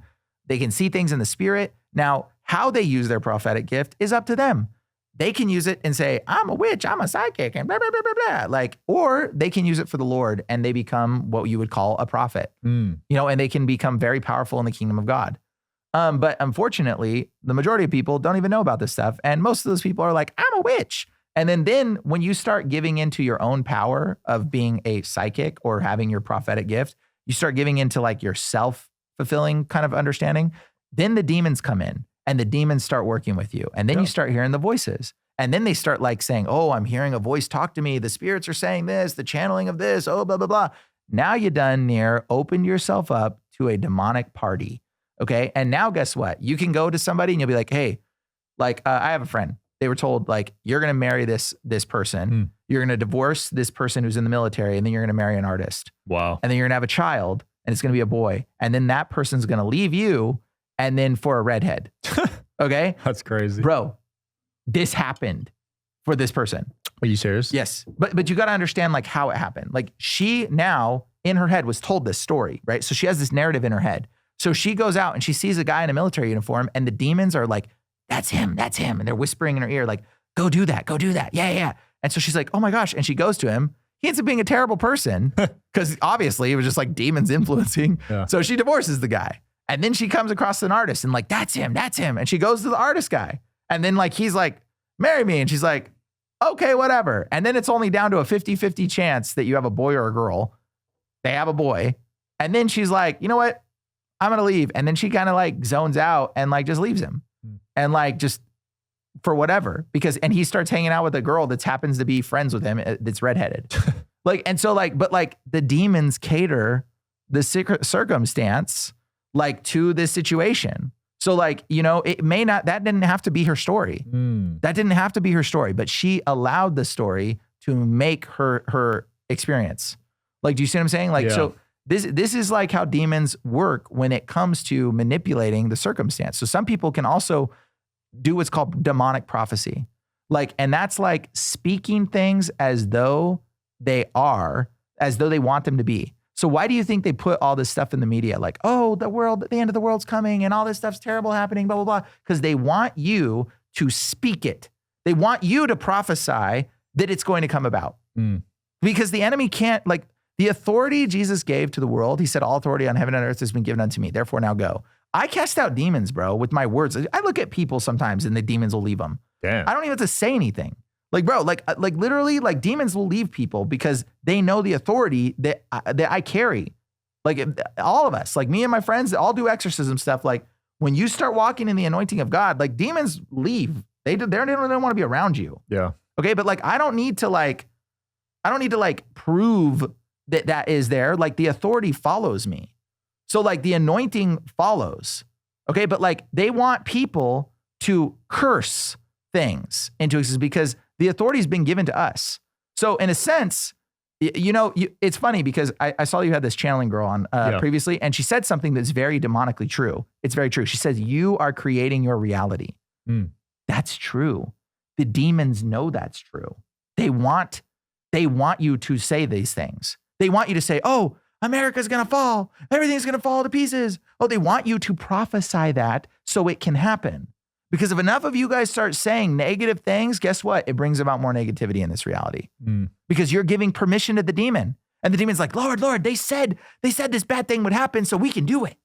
see things in the spirit. Now, how they use their prophetic gift is up to them. They can use it and say, I'm a witch, I'm a psychic, and blah, blah, blah, blah, blah. Or they can use it for the Lord and they become what you would call a prophet, and they can become very powerful in the kingdom of God. But unfortunately, the majority of people don't even know about this stuff. And most of those people are like, I'm a witch. And then when you start giving into your own power of being a psychic or having your prophetic gift, you start giving into like your self-fulfilling kind of understanding, then the demons come in and the demons start working with you. And then you start hearing the voices. And then they start like saying, oh, I'm hearing a voice talk to me. The spirits are saying this, the channeling of this, oh, blah, blah, blah. Now you done near opened yourself up to a demonic party. Okay. And now guess what? You can go to somebody and you'll be like, hey, like I have a friend. They were told like, you're going to marry this person. You're going to divorce this person who's in the military. And then you're going to marry an artist. Wow. And then you're going to have a child and it's going to be a boy. And then that person's going to leave you. And then for a redhead. Okay. That's crazy. Bro, this happened for this person. Are you serious? Yes. But you got to understand like how it happened. Like she now in her head was told this story, right? So she has this narrative in her head. So she goes out and she sees a guy in a military uniform and the demons are like, that's him. And they're whispering in her ear, like, go do that. Yeah. And so she's like, oh my gosh. And she goes to him. He ends up being a terrible person because obviously it was just like demons influencing. Yeah. So she divorces the guy. And then she comes across an artist and like, that's him. And she goes to the artist guy. And then like, he's like, marry me. And she's like, okay, whatever. And then it's only down to a 50-50 chance that you have a boy or a girl. They have a boy. And then she's like, you know what? I'm going to leave. And then she kind of like zones out and like just leaves him. And like, just for whatever, and he starts hanging out with a girl that happens to be friends with him that's redheaded. Like, and so like, but like the demons cater the circumstance like to this situation. So like, it may not, that didn't have to be her story. That didn't have to be her story, but she allowed the story to make her experience. Like, do you see what I'm saying? Like, so this is like how demons work when it comes to manipulating the circumstance. So some people can also do what's called demonic prophecy. Like, and that's like speaking things as though they want them to be. So why do you think they put all this stuff in the media? Like, oh, the end of the world's coming and all this stuff's terrible happening, blah, blah, blah. Because they want you to speak it. They want you to prophesy that it's going to come about. Because the enemy can't, like, the authority Jesus gave to the world, he said, all authority on heaven and earth has been given unto me. Therefore now go. I cast out demons, bro, with my words. I look at people sometimes and the demons will leave them. Damn. I don't even have to say anything. Like, bro, like literally, like demons will leave people because they know the authority that I carry. Like all of us, like me and my friends that all do exorcism stuff. Like when you start walking in the anointing of God, like demons leave. They don't want to be around you. Yeah. Okay. But like, I don't need to prove that is there. Like the authority follows me. So like the anointing follows. Okay. But like they want people to curse things into existence because the authority has been given to us. So in a sense, it's funny because I saw you had this channeling girl on previously, and she said something that's very demonically true. It's very true. She says, you are creating your reality. That's true. The demons know that's true. They want you to say these things. They want you to say, oh, America's going to fall. Everything's going to fall to pieces. Oh, they want you to prophesy that so it can happen. Because if enough of you guys start saying negative things, guess what? It brings about more negativity in this reality. Because you're giving permission to the demon. And the demon's like, Lord, they said this bad thing would happen, so we can do it.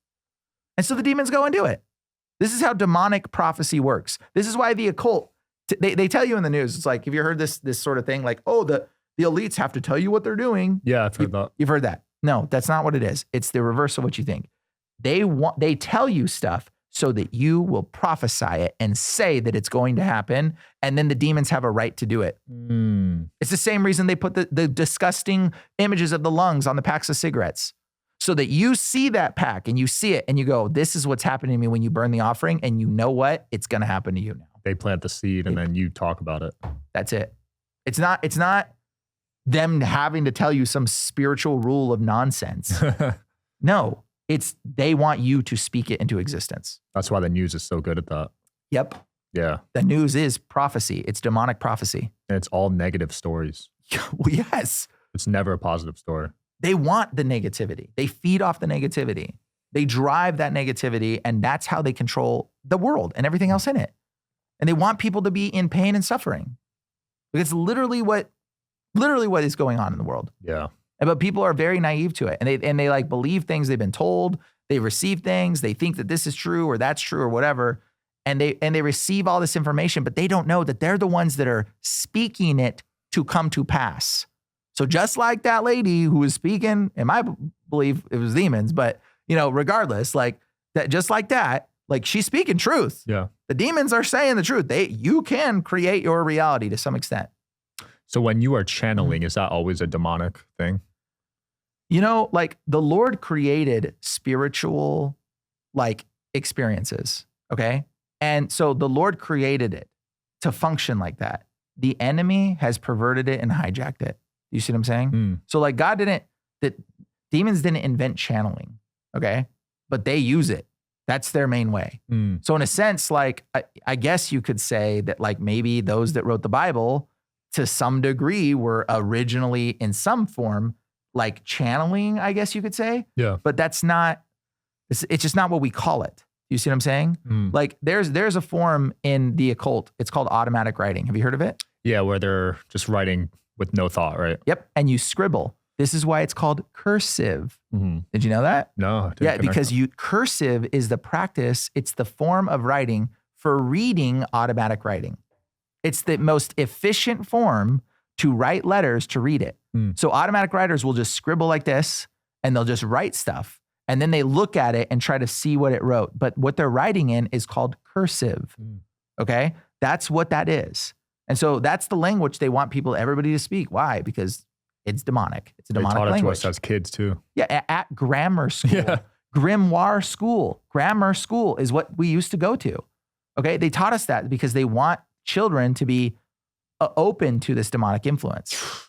And so the demons go and do it. This is how demonic prophecy works. This is why the occult, they tell you in the news, it's like, have you heard this sort of thing? Like, oh, the elites have to tell you what they're doing. Yeah, I've heard that. You've heard that. No, that's not what it is. It's the reverse of what you think. They tell you stuff so that you will prophesy it and say that it's going to happen. And then the demons have a right to do it. It's the same reason they put the disgusting images of the lungs on the packs of cigarettes. So that you see that pack and you see it and you go, this is what's happening to me when you burn the offering. And you know what? It's going to happen to you now. They plant the seed and then you talk about it. That's it. It's not them having to tell you some spiritual rule of nonsense. No. They want you to speak it into existence. That's why the news is so good at that. Yep. Yeah. The news is prophecy. It's demonic prophecy. And it's all negative stories. Well, yes. It's never a positive story. They want the negativity. They feed off the negativity. They drive that negativity, and that's how they control the world and everything else in it. And they want people to be in pain and suffering. It's literally what is going on in the world. Yeah. But people are very naive to it. And they like believe things they've been told. They receive things. They think that this is true or that's true or whatever. And they receive all this information, but they don't know that they're the ones that are speaking it to come to pass. So just like that lady who was speaking, in my belief, it was demons, but regardless, like that, just like that, like she's speaking truth. Yeah. The demons are saying the truth. You can create your reality to some extent. So when you are channeling, is that always a demonic thing? Like the Lord created spiritual like experiences. Okay. And so the Lord created it to function like that. The enemy has perverted it and hijacked it. You see what I'm saying? So like demons didn't invent channeling. Okay. But they use it. That's their main way. So in a sense, like, I guess you could say that like maybe those that wrote the Bible to some degree were originally in some form like channeling, I guess you could say. Yeah. But it's just not what we call it. You see what I'm saying? Like there's a form in the occult. It's called automatic writing. Have you heard of it? Yeah, where they're just writing with no thought, right? Yep. And you scribble. This is why it's called cursive. Did you know that? No. Yeah, because cursive is the practice. It's the form of writing for reading automatic writing. It's the most efficient form to write letters to read it. So automatic writers will just scribble like this and they'll just write stuff. And then they look at it and try to see what it wrote. But what they're writing in is called cursive. Okay? That's what that is. And so that's the language they want everybody to speak. Why? Because it's demonic. It's a demonic language. They taught it to us as kids too. Yeah, at grammar school. Yeah. Grimoire school. Grammar school is what we used to go to. Okay? They taught us that because they want children to be open to this demonic influence.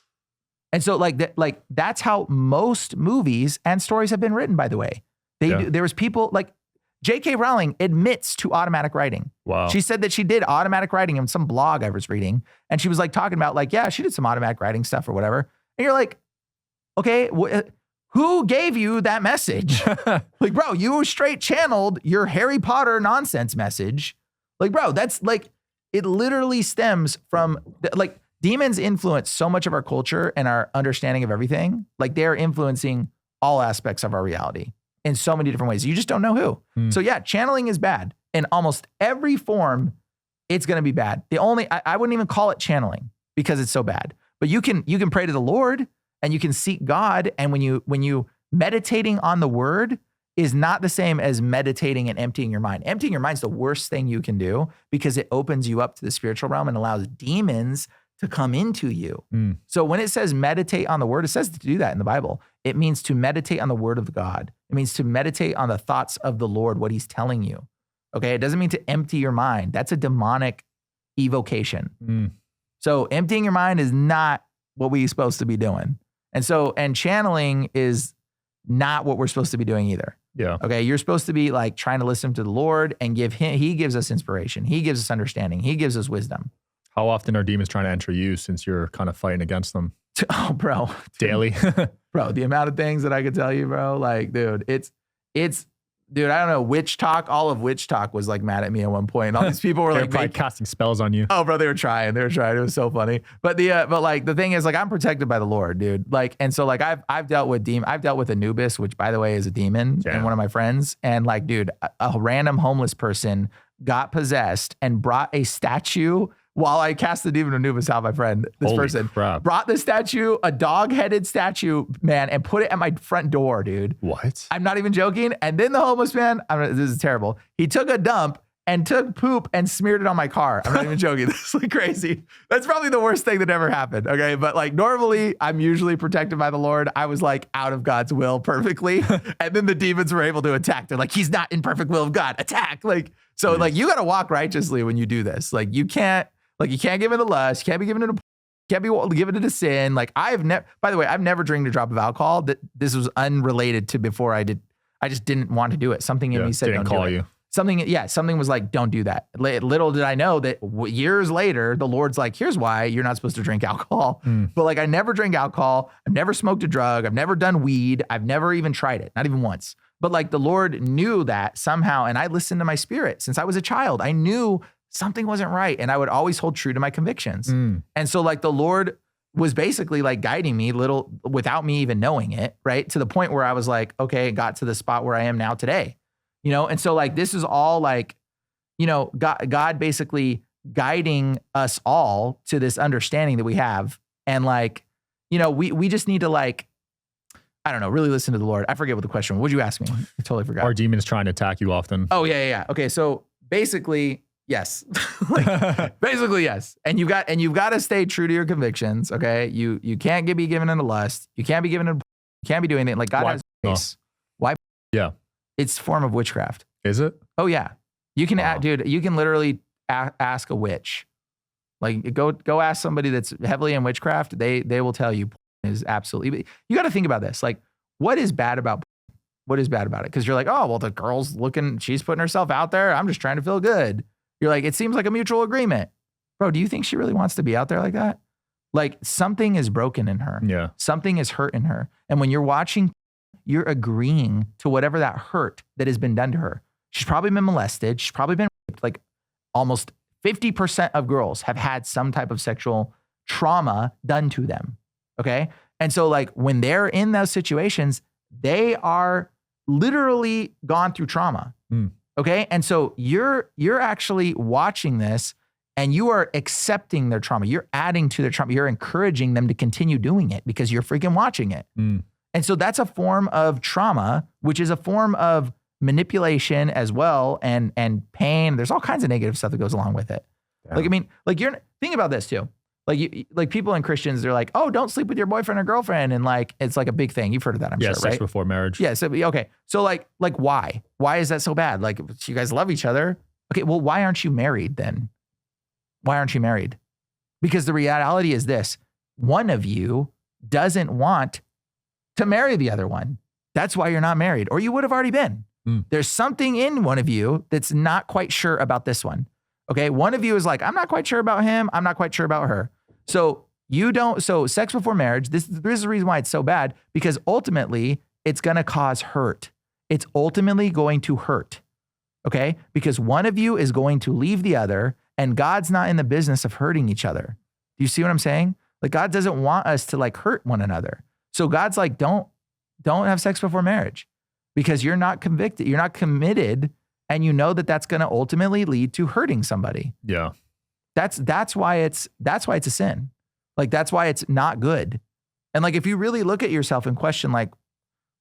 And so like that's how most movies and stories have been written, by the way. There was people like J.K. Rowling admits to automatic writing. Wow. She said that she did automatic writing in some blog I was reading. And she was like talking about like, yeah, she did some automatic writing stuff or whatever. And you're like, okay, who gave you that message? Like, bro, you straight channeled your Harry Potter nonsense message. Like, bro, that's like, it literally stems from like demons influence so much of our culture and our understanding of everything. Like they're influencing all aspects of our reality in so many different ways. You just don't know who. So yeah, channeling is bad. In almost every form, it's going to be bad. I wouldn't even call it channeling because it's so bad. But you can pray to the Lord and you can seek God. And when you meditating on the word is not the same as meditating and emptying your mind. Emptying your mind is the worst thing you can do because it opens you up to the spiritual realm and allows demons to come into you. So when it says meditate on the word, it says to do that in the Bible. It means to meditate on the word of God. It means to meditate on the thoughts of the Lord, what he's telling you. Okay. It doesn't mean to empty your mind. That's a demonic evocation. So emptying your mind is not what we're supposed to be doing. And channeling is not what we're supposed to be doing either. Yeah. Okay. You're supposed to be like trying to listen to the Lord and he gives us inspiration. He gives us understanding. He gives us wisdom. How often are demons trying to enter you since you're kind of fighting against them? Oh, bro. Daily. Bro, the amount of things that I could tell you, bro, like, dude, it's dude, I don't know, Witch Talk, all of Witch Talk was like mad at me at one point. All these people were like probably casting spells on you. Oh, bro, they were trying. It was so funny. But like the thing is, like, I'm protected by the Lord, dude. Like, and so like I've dealt with Anubis, which by the way is a demon, and one of my friends. And like, dude, a random homeless person got possessed and brought a statue while I cast the demon of Anubis out. My friend, this person brought the statue, a dog-headed statue, man, and put it at my front door, dude. What? I'm not even joking. And then the homeless man, this is terrible. He took a dump and took poop and smeared it on my car. I'm not even joking. This is like crazy. That's probably the worst thing that ever happened. Okay. But like normally I'm usually protected by the Lord. I was like out of God's will perfectly. And then the demons were able to attack. They're like, he's not in perfect will of God. Attack. Like, so like you got to walk righteously when you do this. Like you can't give in to lust. You can't be given to can't be given to sin. Like by the way, I've never drank a drop of alcohol. This was unrelated to before I did. I just didn't want to do it. Something in me said, don't call you. Something was like, don't do that. Little did I know that years later, the Lord's like, here's why you're not supposed to drink alcohol. But like, I never drank alcohol. I've never smoked a drug. I've never done weed. I've never even tried it. Not even once. But like the Lord knew that somehow. And I listened to my spirit since I was a child. I knew something wasn't right. And I would always hold true to my convictions. And so like the Lord was basically like guiding me little without me even knowing it, right? To the point where I was like, okay, it got to the spot where I am now today. You know, and so like this is all like, you know, God basically guiding us all to this understanding that we have. And like, you know, we just need to like, I don't know, really listen to the Lord. I forget what the question was. What'd you ask me? I totally forgot. Are demons trying to attack you often? Oh, yeah. Okay, so basically, yes. Basically, yes. And you've got to stay true to your convictions, okay? You can't be given into lust. You can't be you can't be doing anything. Like God has grace. Why? Yeah. It's a form of witchcraft. Is it? Oh, yeah. You can, dude, you can literally ask a witch. Like, go ask somebody that's heavily in witchcraft. They will tell you is absolutely. You got to think about this. Like, what is bad about it? Because you're like, oh, well, the girl's she's putting herself out there. I'm just trying to feel good. You're like, it seems like a mutual agreement. Bro, do you think she really wants to be out there like that? Like, something is broken in her. Yeah. Something is hurt in her. And when you're watching, you're agreeing to whatever that hurt that has been done to her. She's probably been molested. She's probably been raped. Like almost 50% of girls have had some type of sexual trauma done to them. Okay. And so like when they're in those situations, they are literally gone through trauma. Okay. And so you're actually watching this and you are accepting their trauma. You're adding to their trauma. You're encouraging them to continue doing it because you're freaking watching it. And so that's a form of trauma, which is a form of manipulation as well, and pain. There's all kinds of negative stuff that goes along with it. Yeah. Like, I mean, like think about this too. Like people and Christians, they're like, oh, don't sleep with your boyfriend or girlfriend. And like, it's like a big thing. You've heard of that, I'm sure, right? Sex before marriage. Yeah. So, okay. So like why? Why is that so bad? Like you guys love each other. Okay. Well, why aren't you married then? Why aren't you married? Because the reality is this: one of you doesn't want to marry the other one. That's why you're not married, or you would have already been. There's something in one of you that's not quite sure about this one. Okay. One of you is like, I'm not quite sure about him. I'm not quite sure about her. So sex before marriage, this is the reason why it's so bad, because ultimately it's going to cause hurt. It's ultimately going to hurt. Okay. Because one of you is going to leave the other, and God's not in the business of hurting each other. Do you see what I'm saying? Like God doesn't want us to like hurt one another. So God's like, don't have sex before marriage, because you're not convicted, you're not committed, and you know that that's going to ultimately lead to hurting somebody. Yeah. That's why it's a sin. Like that's why it's not good. And like if you really look at yourself and question like,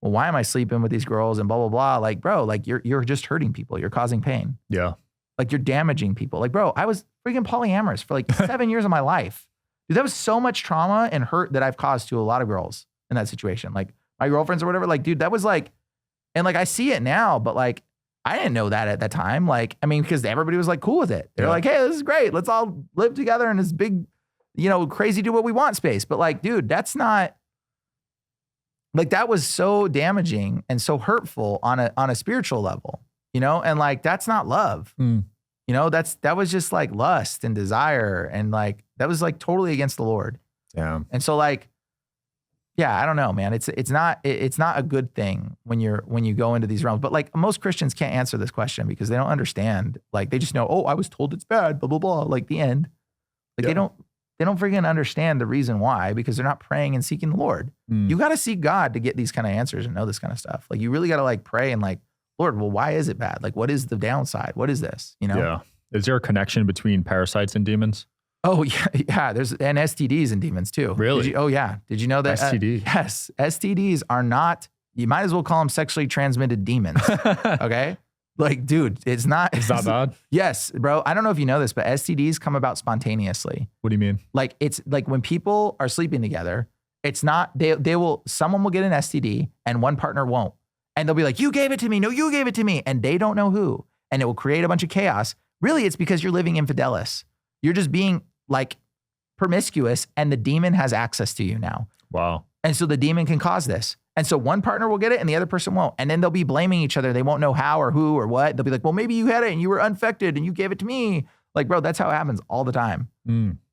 well, why am I sleeping with these girls and blah blah blah? Like, bro, like you're just hurting people. You're causing pain. Yeah. Like you're damaging people. Like, bro, I was freaking polyamorous for like 7 years of my life. Dude, that was so much trauma and hurt that I've caused to a lot of girls in that situation. Like my girlfriends or whatever, like, dude, that was like, and like, I see it now, but like, I didn't know that at that time. Like, I mean, because everybody was like cool with it. They're like, hey, this is great. Let's all live together in this big, you know, crazy do what we want space. But like, dude, that's not, like, that was so damaging and so hurtful on a spiritual level, you know? And like, that's not love. You know, that was just like lust and desire. And like, that was like totally against the Lord. Yeah. And so like, I don't know, man. It's not a good thing when you go into these realms. But like most Christians can't answer this question because they don't understand. Like they just know, oh, I was told it's bad, blah blah blah. Like the end. Like they don't freaking understand the reason why, because they're not praying and seeking the Lord. You got to seek God to get these kind of answers and know this kind of stuff. Like you really got to like pray and like, Lord, well, why is it bad? Like, what is the downside? What is this? You know? Yeah. Is there a connection between parasites and demons? Oh yeah. There's and STDs and demons too. Really? Oh yeah. Did you know that? STD? Yes. STDs are not. You might as well call them sexually transmitted demons. Okay. Like, dude, it's not. Is that bad? Yes, bro. I don't know if you know this, but STDs come about spontaneously. What do you mean? Like it's like when people are sleeping together, it's not. Someone will get an STD and one partner won't, and they'll be like, "You gave it to me. No, you gave it to me," and they don't know who, and it will create a bunch of chaos. Really, it's because you're living infidelis. You're just being like promiscuous and the demon has access to you now. Wow. And so the demon can cause this. And so one partner will get it and the other person won't. And then they'll be blaming each other. They won't know how or who or what. They'll be like, well, maybe you had it and you were infected and you gave it to me. Like, bro, that's how it happens all the time.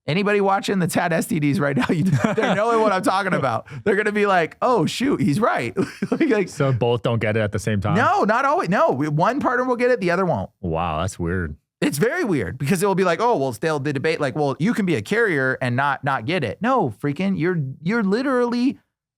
Anybody watching that's had STDs right now, they're knowing what I'm talking about. They're going to be like, oh, shoot, he's right. Like, so both don't get it at the same time? No, not always. No, one partner will get it, the other won't. Wow, that's weird. It's very weird because it will be like, oh, well, they'll debate like, well, you can be a carrier and not get it. No, freaking,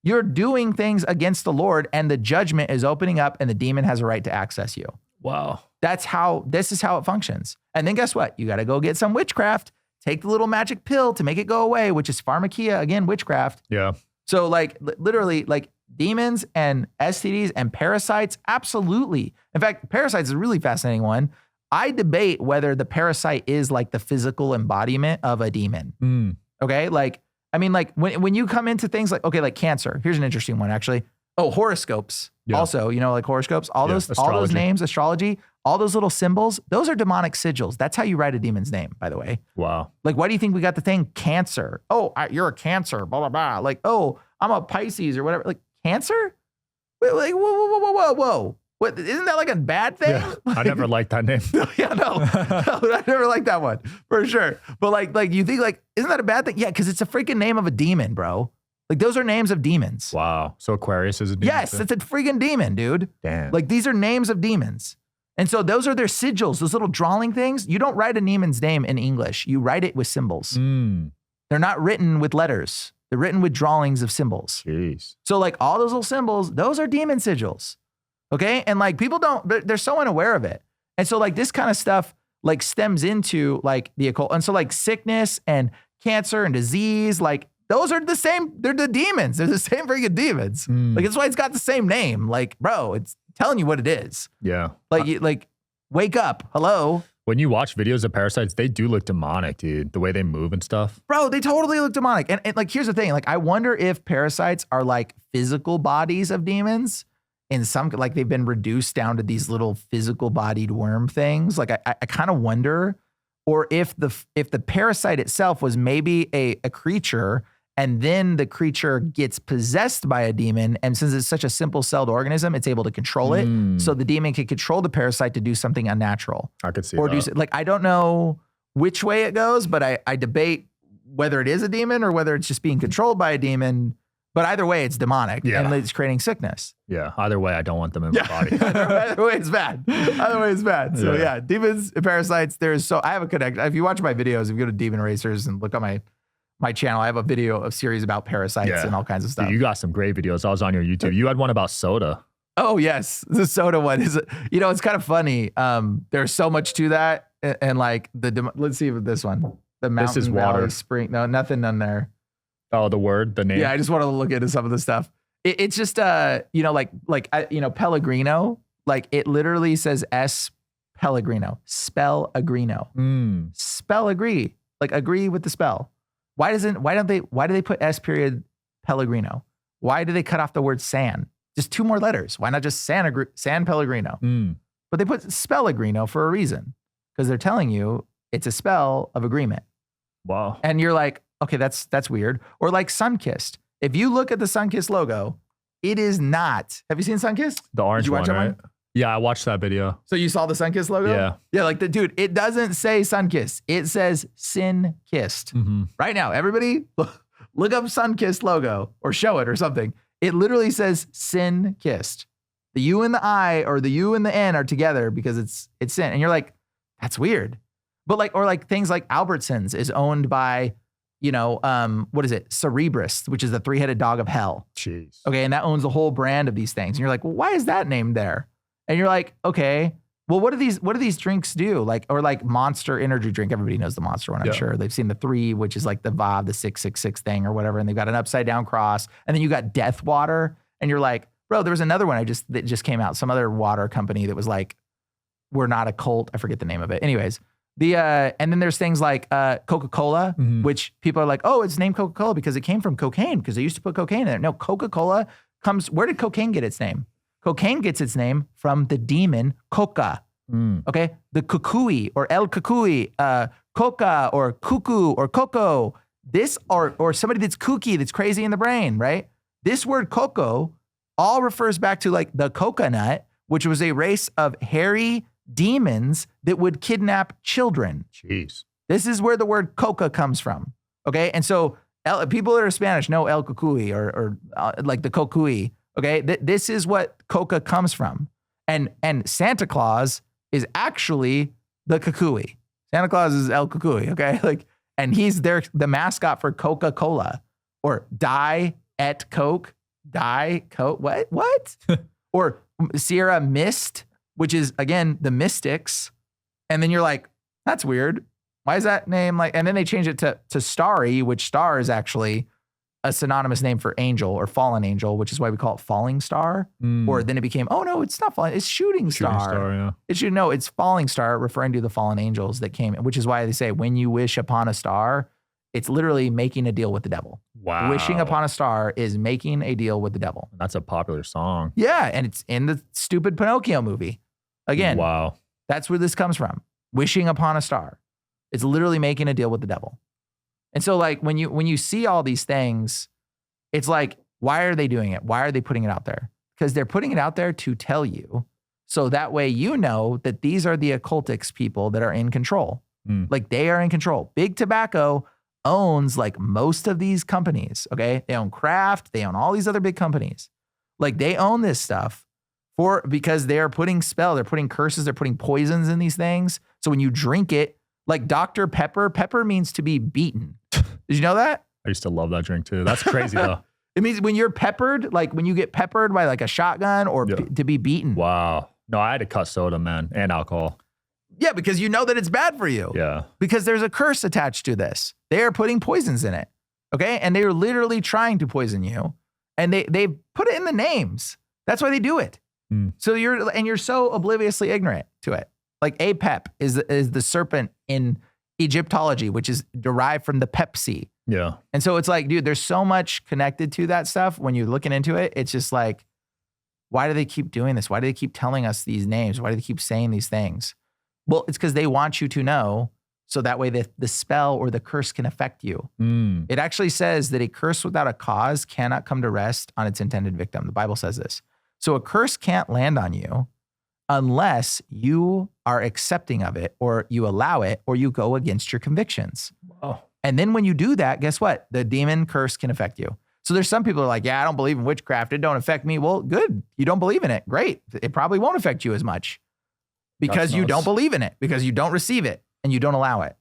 you're doing things against the Lord and the judgment is opening up and the demon has a right to access you. Wow. This is how it functions. And then guess what? You got to go get some witchcraft, take the little magic pill to make it go away, which is pharmakia, again, witchcraft. Yeah. So like literally like demons and STDs and parasites, absolutely. In fact, parasites is a really fascinating one. I debate whether the parasite is like the physical embodiment of a demon. Okay. Like, I mean, like when you come into things like, okay, like cancer, here's an interesting one actually. Oh, horoscopes. Yeah. Also, you know, like horoscopes, all those names, astrology, all those little symbols, those are demonic sigils. That's how you write a demon's name, by the way. Wow. Like, why do you think we got the thing cancer? Oh, you're a Cancer, blah, blah, blah. Like, oh, I'm a Pisces or whatever. Like cancer? Wait, like, whoa. What, isn't that like a bad thing? Yeah, I never liked that name. No, I never liked that one for sure. But like you think like, isn't that a bad thing? Yeah, because it's a freaking name of a demon, bro. Like those are names of demons. Wow. So Aquarius is a demon? Yes, it's a freaking demon, dude. Damn. Like these are names of demons. And so those are their sigils, those little drawing things. You don't write a demon's name in English. You write it with symbols. They're not written with letters. They're written with drawings of symbols. Jeez. So like all those little symbols, those are demon sigils. Okay. And like people they're so unaware of it. And so like this kind of stuff like stems into like the occult. And so like sickness and cancer and disease, like those are the same. They're the demons. They're the same freaking demons. Like that's why it's got the same name. Like, bro, it's telling you what it is. Yeah. Like wake up. Hello. When you watch videos of parasites, they do look demonic, dude. The way they move and stuff. Bro, they totally look demonic. And like, here's the thing. Like, I wonder if parasites are like physical bodies of demons. In some, like they've been reduced down to these little physical bodied worm things. Like I kind of wonder, or if the parasite itself was maybe a creature and then the creature gets possessed by a demon. And since it's such a simple celled organism, it's able to control it. So the demon can control the parasite to do something unnatural. I could see or that. Do like, I don't know which way it goes, but I debate whether it is a demon or whether it's just being controlled by a demon. But either way, it's demonic and it's creating sickness. Yeah. Either way, I don't want them in my body. Either way, it's bad. So yeah, demons and parasites. I have a connection. If you watch my videos, if you go to Demon Racers and look on my channel, I have a series about parasites and all kinds of stuff. Dude, you got some great videos. I was on your YouTube. You had one about soda. Oh yes, the soda one is. You know, it's kind of funny. There's so much to that, and like let's see if this one. The Mountain this is water. Valley Spring. No, nothing on there. Oh, the name. Yeah, I just want to look into some of the stuff. It's just Pellegrino. Like it literally says S Pellegrino. Spell agrino. Spell agree. Like agree with the spell. Why do they put S period Pellegrino? Why do they cut off the word San? Just two more letters. Why not just San Pellegrino? But they put Spell-agrino for a reason, because they're telling you it's a spell of agreement. Wow. And you're like, okay, that's weird. Or like Sunkissed. If you look at the Sunkissed logo, it is not. Have you seen Sunkissed? The orange one, right? One? Yeah, I watched that video. So you saw the Sunkissed logo? Yeah. Yeah, like dude, it doesn't say Sunkissed. It says Sin Kissed. Right now, everybody, Look up Sun-Kissed logo or show it or something. It literally says sin-kissed. The U and the I or the U and the N are together because it's sin. And you're like, that's weird. But like, or like things like Albertsons is owned by, what is it? Cerebrus, which is the 3-headed dog of hell. Jeez. Okay. And that owns the whole brand of these things. And you're like, well, why is that named there? And you're like, okay, well, what do these drinks do? Like, or like Monster energy drink. Everybody knows the Monster one, I'm sure. They've seen the 3, which is like the VAV, the 666 thing or whatever. And they've got an upside down cross. And then you got Death Water. And you're like, bro, there was another one that just came out. Some other water company that was like, we're not a cult. I forget the name of it. Anyways, and then there's things like Coca-Cola, which people are like, oh, it's named Coca-Cola because it came from cocaine because they used to put cocaine in it. No, Coca-Cola where did cocaine get its name? Cocaine gets its name from the demon Coca. Okay, the Kukui or El Kukui, Coca or Cuckoo or Coco. This or somebody that's kooky, that's crazy in the brain, right? This word Coco all refers back to like the coconut, which was a race of hairy demons that would kidnap children. Jeez. This is where the word coca comes from. Okay, and so people that are Spanish know El Kukui or like the Kokui. Okay, this is what coca comes from, and Santa Claus is actually the Kukui. Santa Claus is El Kukui. Okay, like, and he's the mascot for Coca-Cola or Diet Coke. What? Or Sierra Mist, which is again the Mystics, and then you're like, that's weird. Why is that name like? And then they change it to Starry, which star is actually a synonymous name for angel or fallen angel, which is why we call it falling star. Or then it became, oh no, it's not falling, it's shooting star. Yeah. It's falling star, referring to the fallen angels that came, which is why they say when you wish upon a star, it's literally making a deal with the devil. Wow. Wishing upon a star is making a deal with the devil. That's a popular song. Yeah, and it's in the stupid Pinocchio movie. Again, wow. That's where this comes from. Wishing upon a star. It's literally making a deal with the devil. And so like when you see all these things, it's like, why are they doing it? Why are they putting it out there? Because they're putting it out there to tell you. So that way you know that these are the occultics people that are in control. Like they are in control. Big Tobacco owns like most of these companies, okay? They own Kraft, they own all these other big companies. Like they own this stuff because they're putting they're putting curses, they're putting poisons in these things. So when you drink it, like Dr. Pepper means to be beaten. Did you know that? I used to love that drink too. That's crazy though. It means when you're peppered, like when you get peppered by like a shotgun or to be beaten. Wow. No, I had to cut soda, man, and alcohol. Yeah, because you know that it's bad for you. Yeah. Because there's a curse attached to this. They are putting poisons in it. Okay. And they're literally trying to poison you. And they put it in the names. That's why they do it. So you're so obliviously ignorant to it. Like Apep is the serpent in Egyptology, which is derived from the Pepsi. Yeah. And so it's like, dude, there's so much connected to that stuff. When you're looking into it, it's just like, why do they keep doing this? Why do they keep telling us these names? Why do they keep saying these things? Well, it's because they want you to know, so that way the spell or the curse can affect you. It actually says that a curse without a cause cannot come to rest on its intended victim. The Bible says this. So a curse can't land on you unless you are accepting of it or you allow it or you go against your convictions. Oh. And then when you do that, guess what? The demon curse can affect you. So there's some people who are like, yeah, I don't believe in witchcraft. It don't affect me. Well, good. You don't believe in it. Great. It probably won't affect you as much because you don't believe in it, because you don't receive it and you don't allow it.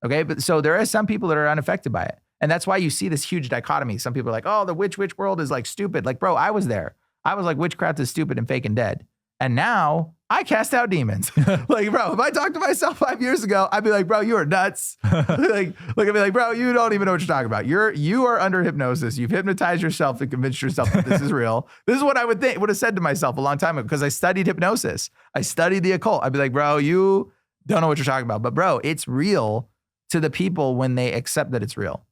Okay. But so there are some people that are unaffected by it. And that's why you see this huge dichotomy. Some people are like, oh, the witch world is like stupid. Like, bro, I was there. I was like, witchcraft is stupid and fake and dead. And now I cast out demons. Like, bro, if I talked to myself 5 years ago, I'd be like, bro, you are nuts. I'd be like, bro, you don't even know what you're talking about. You are under hypnosis. You've hypnotized yourself to convince yourself that this is real. This is what I would have said to myself a long time ago because I studied hypnosis. I studied the occult. I'd be like, bro, you don't know what you're talking about. But bro, it's real to the people when they accept that it's real.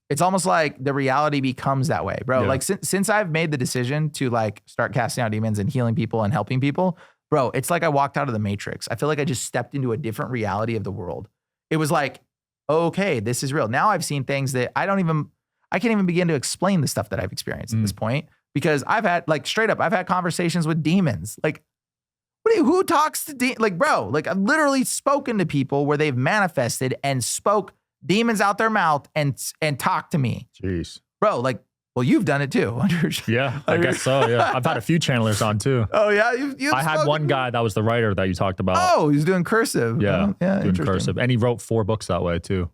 It's almost like the reality becomes that way, bro. Yeah. Like since I've made the decision to like start casting out demons and healing people and helping people, bro, it's like I walked out of the Matrix. I feel like I just stepped into a different reality of the world. It was like, okay, this is real. Now I've seen things that I can't even begin to explain the stuff that I've experienced at this point, because I've had like straight up, I've had conversations with demons. Like, who talks to like, bro, like I've literally spoken to people where they've manifested and spoke demons out their mouth and talk to me. Jeez. Bro, like, well, you've done it too. Yeah, I guess so. Yeah. I've had a few channelers on too. Oh yeah? I had one guy that was the writer that you talked about. Oh, he's doing cursive. Yeah, yeah, doing cursive. And he wrote 4 books that way too.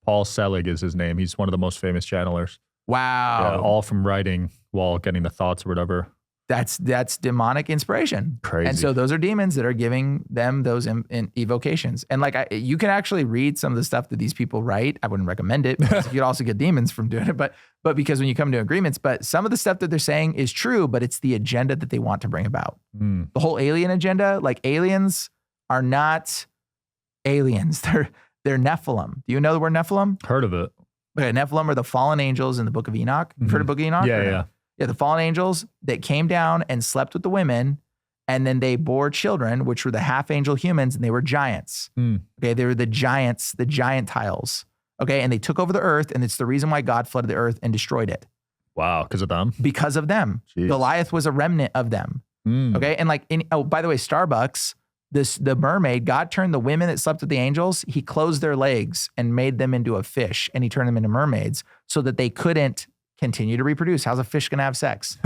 Paul Selig is his name. He's one of the most famous channelers. Wow. Yeah, all from writing while getting the thoughts or whatever. That's demonic inspiration. Crazy. And so those are demons that are giving them those evocations. And like, you can actually read some of the stuff that these people write. I wouldn't recommend it because you could also get demons from doing it. But because when you come to agreements, but some of the stuff that they're saying is true, but it's the agenda that they want to bring about. The whole alien agenda, like aliens are not aliens. They're Nephilim. Do you know the word Nephilim? Heard of it. Okay, Nephilim are the fallen angels in the book of Enoch. You've heard of the book of Enoch? Yeah. Yeah, the fallen angels that came down and slept with the women, and then they bore children, which were the half angel humans, and they were giants. Okay, they were the giants, the giant tiles. Okay, and they took over the earth, and it's the reason why God flooded the earth and destroyed it. Wow, because of them? Because of them. Jeez. Goliath was a remnant of them. Okay, and like, by the way, Starbucks, the mermaid, God turned the women that slept with the angels, he closed their legs and made them into a fish, and he turned them into mermaids so that they couldn't continue to reproduce. How's a fish going to have sex?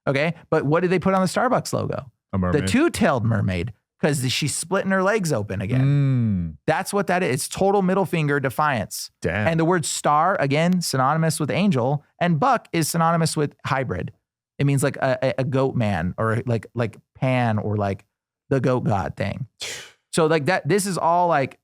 Okay. But what did they put on the Starbucks logo? A mermaid. The 2-tailed mermaid, because she's splitting her legs open again. That's what that is. It's total middle finger defiance. Damn. And the word star, again, synonymous with angel, and buck is synonymous with hybrid. It means like a goat man, or like Pan, or like the goat god thing. So like that, this is all like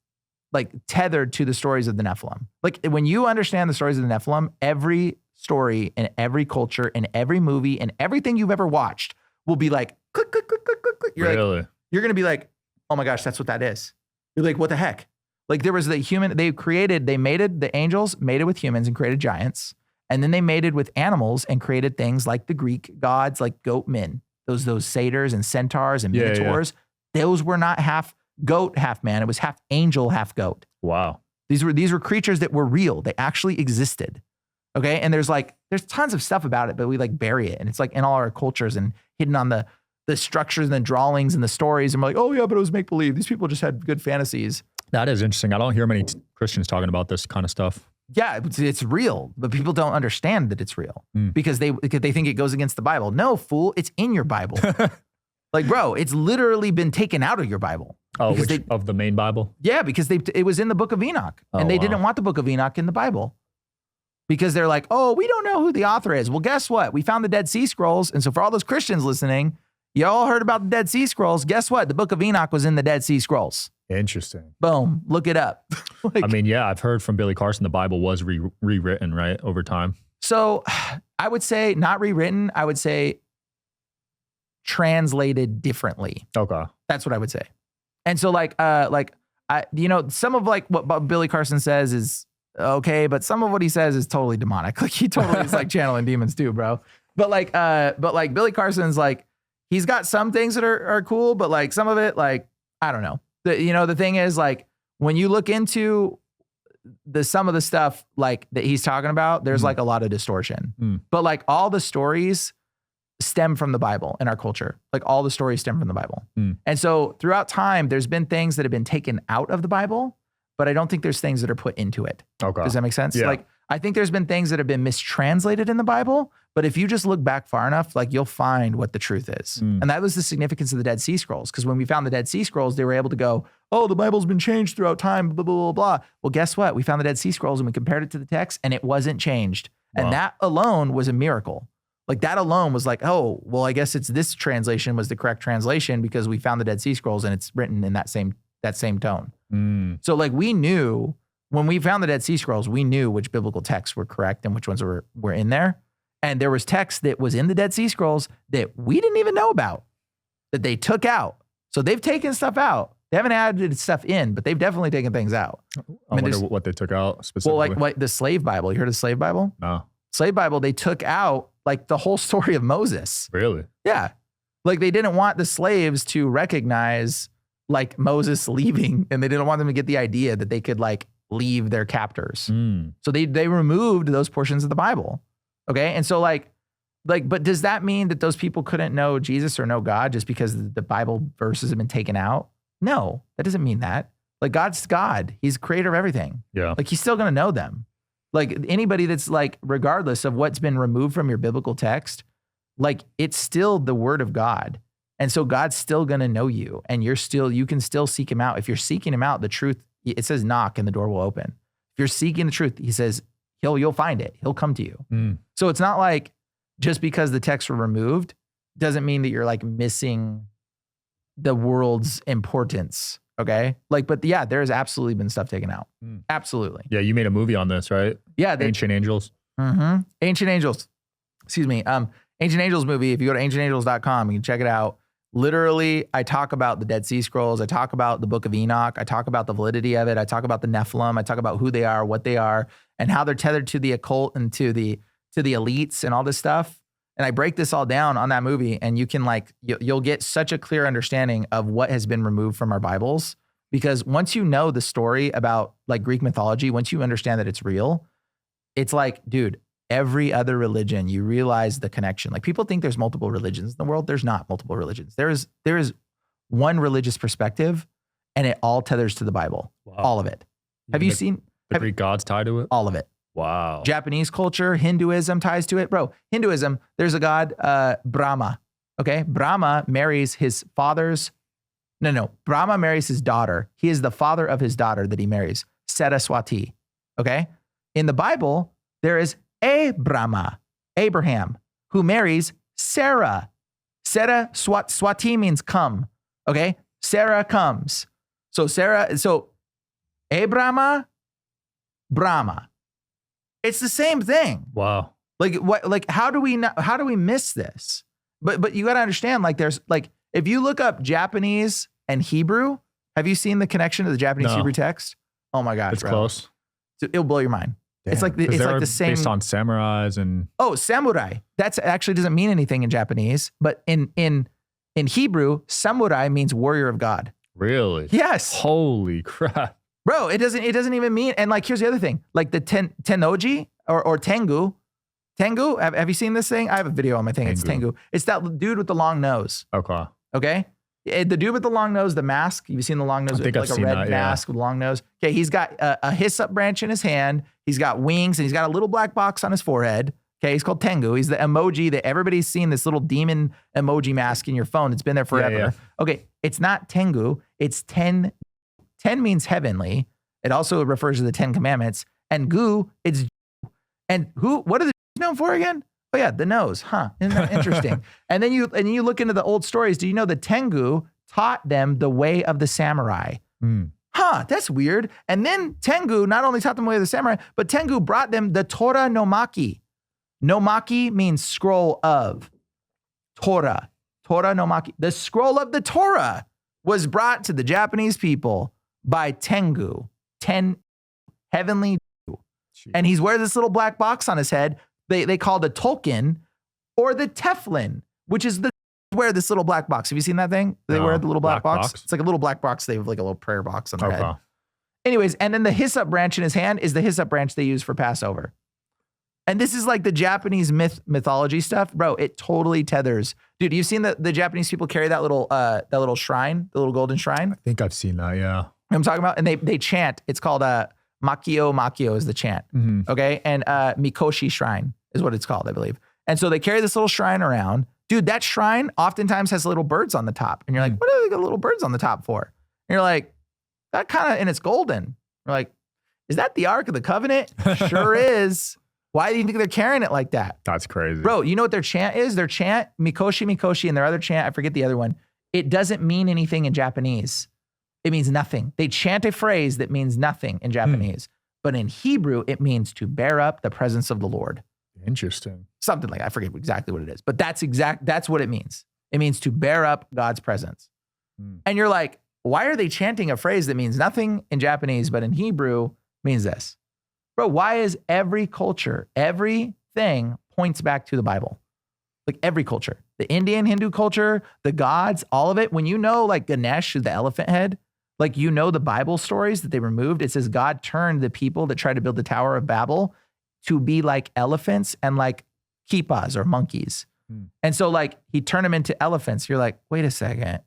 tethered to the stories of the Nephilim. Like when you understand the stories of the Nephilim, every story in every culture, in every movie, and everything you've ever watched will be like, click, click, click, click, click, click. You're going to be like, oh my gosh, that's what that is. You're like, what the heck? Like there was the human, they mated, the angels mated with humans and created giants. And then they mated with animals and created things like the Greek gods, like goat men, those satyrs and centaurs and minotaurs. Yeah. Those were not half goat, half man. It was half angel, half goat. Wow. These were creatures that were real. They actually existed. Okay. And there's tons of stuff about it, but we like bury it. And it's like in all our cultures and hidden on the structures and the drawings and the stories. And we're like, oh yeah, but it was make believe. These people just had good fantasies. That is interesting. I don't hear many Christians talking about this kind of stuff. Yeah, it's real, but people don't understand that it's real because they think it goes against the Bible. No, fool, it's in your Bible. Like, bro, it's literally been taken out of your Bible. Oh, of the main Bible? Yeah, because it was in the book of Enoch, and they didn't want the book of Enoch in the Bible. Because they're like, oh, we don't know who the author is. Well, guess what? We found the Dead Sea Scrolls. And so for all those Christians listening, you all heard about the Dead Sea Scrolls. Guess what? The book of Enoch was in the Dead Sea Scrolls. Interesting. Boom. Look it up. I mean, yeah, I've heard from Billy Carson the Bible was rewritten, right, over time. So I would say not rewritten. I would say translated differently. Okay. That's what I would say. And so some of like what Billy Carson says is okay, but some of what he says is totally demonic. Like he totally is like channeling demons too, bro. But like Billy Carson's like, he's got some things that are cool, but like some of it, like, I don't know. The thing is, like, when you look into some of the stuff like that he's talking about, there's like a lot of distortion. But like all the stories stem from the Bible in our culture. Like all the stories stem from the Bible. And so throughout time, there's been things that have been taken out of the Bible, but I don't think there's things that are put into it. Okay. Does that make sense? Yeah. Like, I think there's been things that have been mistranslated in the Bible, but if you just look back far enough, like you'll find what the truth is. And that was the significance of the Dead Sea Scrolls. Because when we found the Dead Sea Scrolls, they were able to go, oh, the Bible's been changed throughout time, blah, blah, blah, blah. Well, guess what? We found the Dead Sea Scrolls and we compared it to the text and it wasn't changed. Wow. And that alone was a miracle. Like that alone was like, oh, well, I guess it's this translation was the correct translation because we found the Dead Sea Scrolls and it's written in that same tone. So like we knew when we found the Dead Sea Scrolls, we knew which biblical texts were correct and which ones were in there. And there was text that was in the Dead Sea Scrolls that we didn't even know about, that they took out. So they've taken stuff out. They haven't added stuff in, but they've definitely taken things out. I wonder what they took out specifically. Well, like the slave Bible. You heard of the slave Bible? No. Slave Bible, they took out like the whole story of Moses. Really? Yeah. Like they didn't want the slaves to recognize like Moses leaving, and they didn't want them to get the idea that they could like leave their captors. So they removed those portions of the Bible. Okay. And so but does that mean that those people couldn't know Jesus or know God just because the Bible verses have been taken out? No, that doesn't mean that. Like God's God. He's creator of everything. Yeah. Like he's still going to know them. Like anybody that's like, regardless of what's been removed from your biblical text, like it's still the word of God. And so God's still going to know you, and you can still seek him out. If you're seeking him out, the truth, it says knock and the door will open. If you're seeking the truth, he says you'll find it. He'll come to you. So it's not like just because the texts were removed doesn't mean that you're like missing the world's importance. Okay. Like, but yeah, there has absolutely been stuff taken out. Absolutely. Yeah. You made a movie on this, right? Yeah. Ancient Angels. Ancient Angels. Excuse me. Ancient Angels movie. If you go to ancientangels.com, you can check it out. Literally, I talk about the Dead Sea Scrolls. I talk about the Book of Enoch. I talk about the validity of it. I talk about the Nephilim. I talk about who they are, what they are, and how they're tethered to the occult and to the elites and all this stuff. And I break this all down on that movie, and you can like, you'll get such a clear understanding of what has been removed from our Bibles. Because once you know the story about like Greek mythology, once you understand that it's real, it's like, dude, every other religion, you realize the connection. Like people think there's multiple religions in the world. There's not multiple religions. There is one religious perspective, and it all tethers to the Bible. Wow. All of it. Have you seen the Greek gods tied to it? All of it. Wow. Japanese culture, Hinduism ties to it. Bro, Hinduism, there's a god, Brahma. Okay. Brahma marries his father's, Brahma marries his daughter. He is the father of his daughter that he marries, Saraswati. Okay. In the Bible, there is Abraham, who marries Sarah. Swati means come. Okay. Sarah comes. So Brahma. It's the same thing. Wow. Like what? Like how do we miss this? But you got to understand. Like there's like if you look up Japanese and Hebrew, have you seen the connection to the Japanese Hebrew text? Oh my gosh, it's close. It'll blow your mind. Damn. It's like the same. Based on samurais and samurai. That's actually doesn't mean anything in Japanese, but in Hebrew, samurai means warrior of God. Really? Yes. Holy crap. Bro, it doesn't even mean, and like, here's the other thing, like the Tennoji or Tengu. Tengu, have you seen this thing? I have a video on my thing. It's Tengu. It's that dude with the long nose. Okay. The dude with the long nose, the mask. You've seen the long nose with like a red mask with a long nose. Okay. He's got a hyssop branch in his hand. He's got wings, and he's got a little black box on his forehead. Okay. He's called Tengu. He's the emoji that everybody's seen, this little demon emoji mask in your phone. It's been there forever. Yeah. Okay. It's not Tengu. It's 10. 10 means heavenly. It also refers to the 10 commandments. And gu, it's and what are the known for again? Oh yeah, the nose. Huh. Isn't that interesting? And then you look into the old stories. Do you know the Tengu taught them the way of the samurai? Huh, that's weird. And then Tengu not only taught them the way of the samurai, but Tengu brought them the Torah no Maki. No Maki means scroll of. Torah no Maki. The scroll of the Torah was brought to the Japanese people by Tengu, 10 heavenly. Jeez. And he's wearing this little black box on his head. They call the Tolkien or the Teflon, which is wear this little black box. Have you seen that thing? They wear the little black box. It's like a little black box. They have like a little prayer box on their head. Anyways, and then the hyssop branch in his hand is the hyssop branch they use for Passover. And this is like the Japanese mythology stuff. Bro, it totally tethers. Dude, you've seen the Japanese people carry that little shrine, the little golden shrine? I think I've seen that, yeah. I'm talking about, and they chant. It's called Makio is the chant. Okay, and Mikoshi Shrine is what it's called, I believe. And so they carry this little shrine around. Dude, that shrine oftentimes has little birds on the top, and you're like, what do they got little birds on the top for? And you're like, that kind of, and it's golden. You're like, is that the Ark of the Covenant? Sure is. Why do you think they're carrying it like that? That's crazy, bro. You know what their chant is? Their chant, Mikoshi, and their other chant, I forget the other one. It doesn't mean anything in Japanese. It means nothing. They chant a phrase that means nothing in Japanese, but in Hebrew, it means to bear up the presence of the Lord. Interesting. Something like that. I forget exactly what it is, but that's what it means. It means to bear up God's presence. And you're like, why are they chanting a phrase that means nothing in Japanese, but in Hebrew means this? Bro, why is every culture, everything points back to the Bible? Like every culture, the Indian, Hindu culture, the gods, all of it. When you know like Ganesh, the elephant head, like you know the Bible stories that they removed, it says God turned the people that tried to build the Tower of Babel to be like elephants and like kippas or monkeys. And so like he turned them into elephants. You're like, wait a second.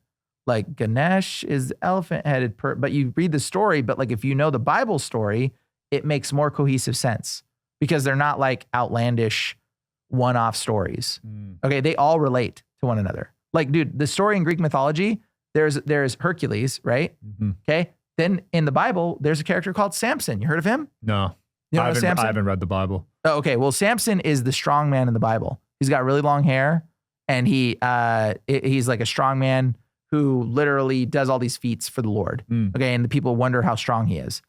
Like Ganesh is elephant-headed, but you read the story, but like if you know the Bible story, it makes more cohesive sense because they're not like outlandish one-off stories. Okay, they all relate to one another. Like, dude, the story in Greek mythology, there's Hercules, right? Okay, then in the Bible, there's a character called Samson. You heard of him? No, you know I haven't read the Bible. Oh, okay, well, Samson is the strong man in the Bible. He's got really long hair, and he's like a strong man who literally does all these feats for the Lord. Okay, and the people wonder how strong he is.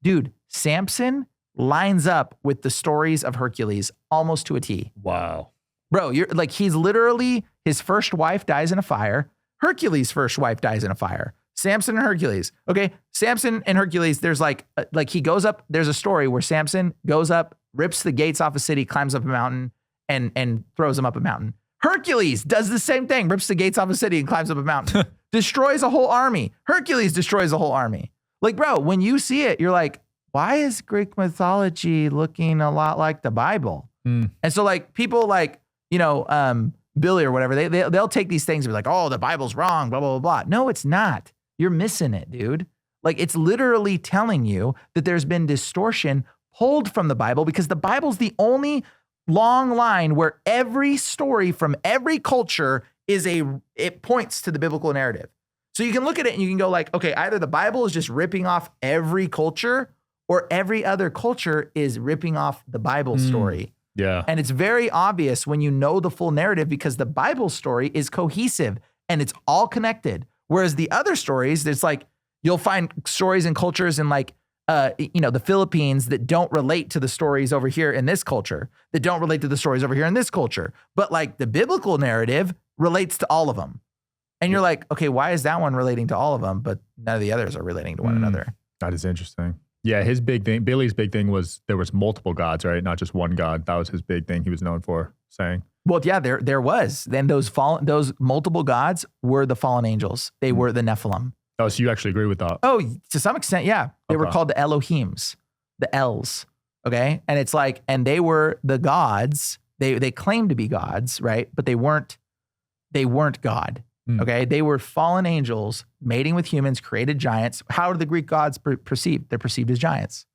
Dude, Samson lines up with the stories of Hercules almost to a T. Wow. Bro, you're like, he's literally, his first wife dies in a fire. Hercules' first wife dies in a fire. Samson and Hercules. Okay, Samson and Hercules, there's like he goes up, there's a story where Samson goes up, rips the gates off a city, climbs up a mountain, and throws them up a mountain. Hercules does the same thing, rips the gates off a city and climbs up a mountain. Destroys a whole army. Hercules destroys a whole army. Like, bro, when you see it, you're like, why is Greek mythology looking a lot like the Bible? And so like people like, you know, Billy or whatever, they'll take these things and be like, oh, the Bible's wrong, blah, blah, blah, blah. No, it's not. You're missing it, dude. Like, it's literally telling you that there's been distortion pulled from the Bible because the Bible's the only long line where every story from every culture it points to the biblical narrative. So you can look at it and you can go like, okay, either the Bible is just ripping off every culture or every other culture is ripping off the Bible story. Yeah. And it's very obvious when you know the full narrative because the Bible story is cohesive and it's all connected. Whereas the other stories, it's like you'll find stories and cultures in like, you know, the Philippines that don't relate to the stories over here in this culture, that don't relate to the stories over here in this culture. But like the biblical narrative relates to all of them. And you're like, okay, why is that one relating to all of them, but none of the others are relating to one another? That is interesting. Yeah, his big thing, Billy's big thing was there was multiple gods, right? Not just one god. That was his big thing he was known for saying. Well, yeah, there was. Then those multiple gods were the fallen angels. They were the Nephilim. Oh, so you actually agree with that? Oh, to some extent, yeah. They were called the Elohims, the Els. Okay, and it's like, and they were the gods. They claimed to be gods, right? But they weren't God. Okay, they were fallen angels mating with humans, created giants. How are the Greek gods perceived? They're perceived as giants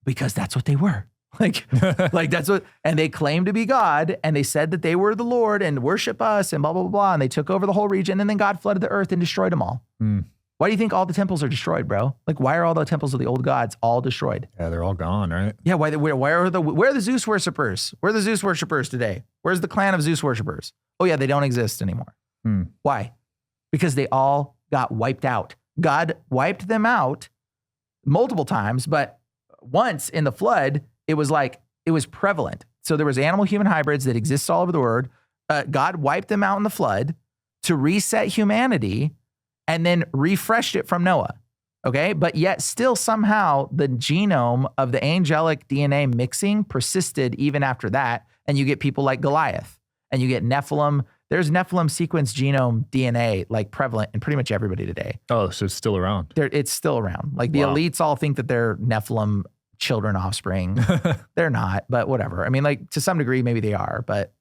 because that's what they were. Like that's what, and they claimed to be God, and they said that they were the Lord and worship us and blah, blah, blah, blah. And they took over the whole region, and then God flooded the earth and destroyed them all. Why do you think all the temples are destroyed, bro? Like, why are all the temples of the old gods all destroyed? Yeah, they're all gone, right? Yeah, where are the Zeus worshippers? Where are the Zeus worshippers today? Where's the clan of Zeus worshippers? Oh yeah, they don't exist anymore. Why? Because they all got wiped out. God wiped them out multiple times, but once in the flood, it was prevalent. So there was animal-human hybrids that exist all over the world. God wiped them out in the flood to reset humanity and then refreshed it from Noah. Okay, but yet still somehow the genome of the angelic DNA mixing persisted even after that. And you get people like Goliath and you get Nephilim. There's Nephilim sequence genome DNA like prevalent in pretty much everybody today. Oh, so it's still around. It's still around. Like the elites all think that they're Nephilim children offspring. They're not, but whatever. I mean, like to some degree, maybe they are, but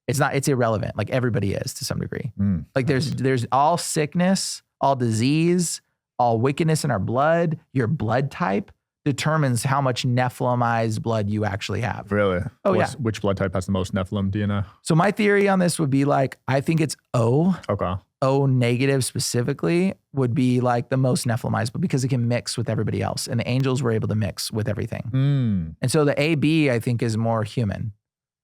it's irrelevant. Like everybody is to some degree. Like there's all sickness, all disease, all wickedness in our blood. Your blood type determines how much Nephilimized blood you actually have. Really? Oh, yeah. Which blood type has the most Nephilim DNA? So my theory on this would be like, I think it's O. Okay. O negative specifically would be like the most Nephilimized, but because it can mix with everybody else. And the angels were able to mix with everything. And so the AB, I think, is more human.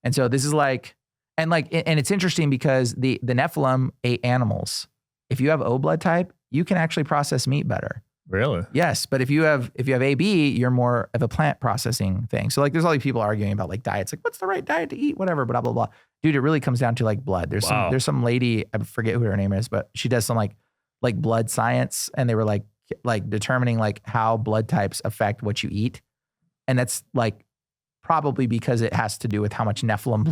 And so this is like, and it's interesting because the Nephilim ate animals. If you have O blood type, you can actually process meat better. Really? Yes, but if you have AB, you're more of a plant processing thing. So like, there's all these people arguing about like diets, like what's the right diet to eat, whatever, blah blah blah. Dude, it really comes down to like blood. There's some lady, I forget who her name is, but she does some like blood science, and they were like determining like how blood types affect what you eat, and that's like probably because it has to do with how much Nephilim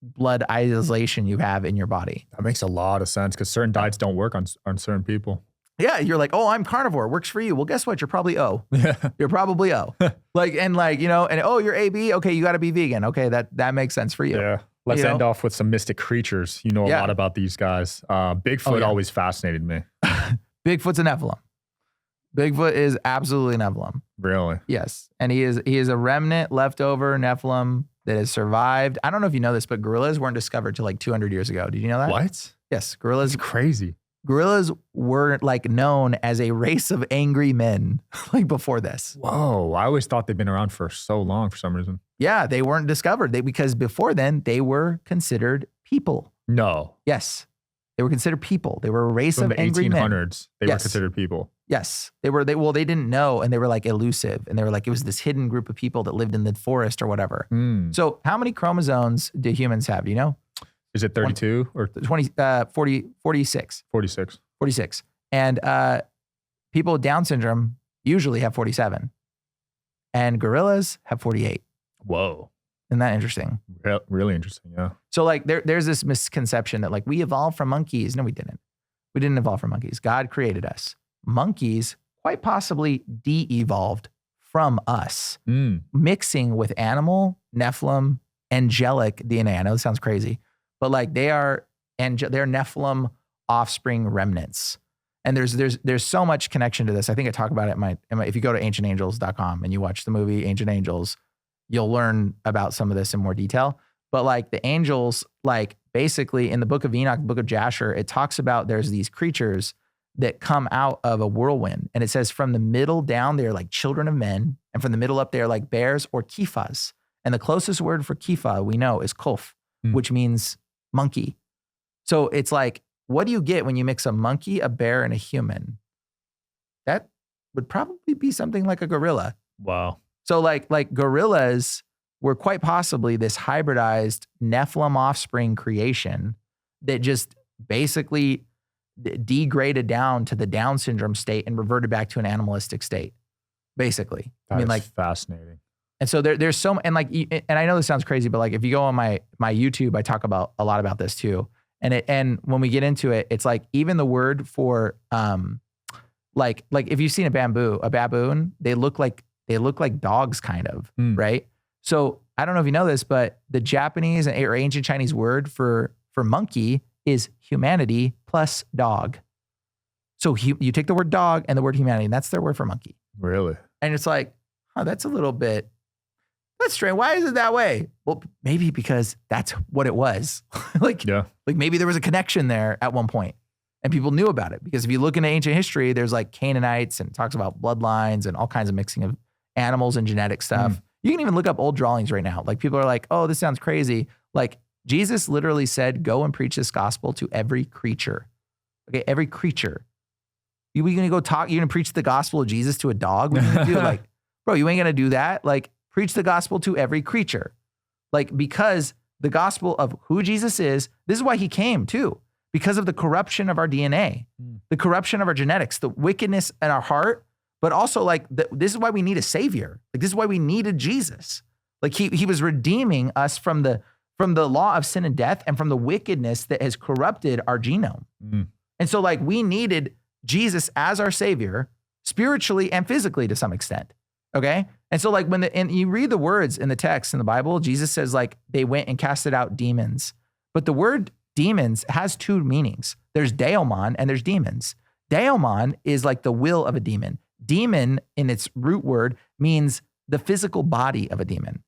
blood isolation you have in your body. That makes a lot of sense because certain diets don't work on certain people. Yeah, you're like, oh, I'm carnivore, works for you. Well, guess what? You're probably O. Yeah. You're probably O. And oh, you're AB. Okay, you got to be vegan. Okay, that makes sense for you. Yeah. Let's end off with some mystic creatures. You know a lot about these guys. Bigfoot always fascinated me. Bigfoot's a Nephilim. Bigfoot is absolutely Nephilim. Really? Yes. And he is a remnant leftover Nephilim that has survived. I don't know if you know this, but gorillas weren't discovered till like 200 years ago. Did you know that? What? Yes. Gorillas. That's crazy. Gorillas were like known as a race of angry men like before this. Whoa. I always thought they'd been around for so long for some reason. Yeah. They weren't discovered because before then they were considered people. No. Yes. They were considered people. They were a race of angry men. In the 1800s, they were considered people. Yes. They didn't know, and they were like elusive, and they were like, it was this hidden group of people that lived in the forest or whatever. So how many chromosomes do humans have? Do you know? Is it 32 or 46? 46. 46. And people with Down syndrome usually have 47. And gorillas have 48. Whoa. Isn't that interesting? Really interesting, yeah. So like there's this misconception that like we evolved from monkeys. No, we didn't. We didn't evolve from monkeys. God created us. Monkeys quite possibly de-evolved from us, mixing with animal, Nephilim, angelic DNA. I know this sounds crazy, but like they're Nephilim offspring remnants. And there's so much connection to this. I think I talk about it in my if you go to ancientangels.com and you watch the movie Ancient Angels, you'll learn about some of this in more detail. But like the angels, like basically in the book of Enoch, the book of Jasher, it talks about there's these creatures that come out of a whirlwind. And it says from the middle down, they're like children of men. And from the middle up, they're like bears or kifas. And the closest word for kifa we know is kof, which means monkey. So it's like, what do you get when you mix a monkey, a bear, and a human? That would probably be something like a gorilla. Wow. So like gorillas were quite possibly this hybridized Nephilim offspring creation that just basically degraded down to the Down syndrome state and reverted back to an animalistic state, basically. That is fascinating. And so there's so, and like, and I know this sounds crazy, but like if you go on my YouTube, I talk about a lot about this too. And when we get into it, it's like even the word for like if you've seen a baboon, they look like dogs kind of, right? So I don't know if you know this, but the Japanese or ancient Chinese word for monkey is humanity plus dog. So you take the word dog and the word humanity, and that's their word for monkey. Really? And it's like, oh, that's strange. Why is it that way? Well, maybe because that's what it was. like maybe there was a connection there at one point and people knew about it. Because if you look into ancient history, there's like Canaanites and it talks about bloodlines and all kinds of mixing of animals and genetic stuff. You can even look up old drawings right now. Like people are like, oh, this sounds crazy. Like Jesus literally said, go and preach this gospel to every creature. Okay, every creature. You're going to preach the gospel of Jesus to a dog? What are you going to do? Like, bro, you ain't going to do that. Like, preach the gospel to every creature. Like, because the gospel of who Jesus is, this is why he came too. Because of the corruption of our DNA, the corruption of our genetics, the wickedness in our heart, but also like, this is why we need a savior. Like, this is why we needed Jesus. Like he was redeeming us from the law of sin and death and from the wickedness that has corrupted our genome. And so like we needed Jesus as our savior, spiritually and physically to some extent. Okay. And so like and you read the words in the text in the Bible, Jesus says like they went and casted out demons, but the word demons has two meanings. There's daemon and there's demons. Daemon is like the will of a demon. Demon in its root word means the physical body of a demon.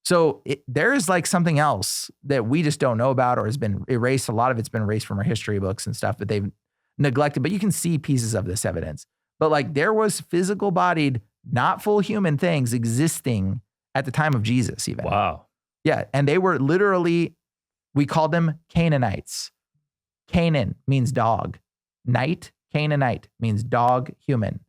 So there is like something else that we just don't know about or has been erased. A lot of it's been erased from our history books and stuff that they've neglected, but you can see pieces of this evidence. But like there was physical bodied, not full human things existing at the time of Jesus even. Wow. Yeah. And they were literally, we called them Canaanites. Canaan means dog. Night, Canaanite means dog, human.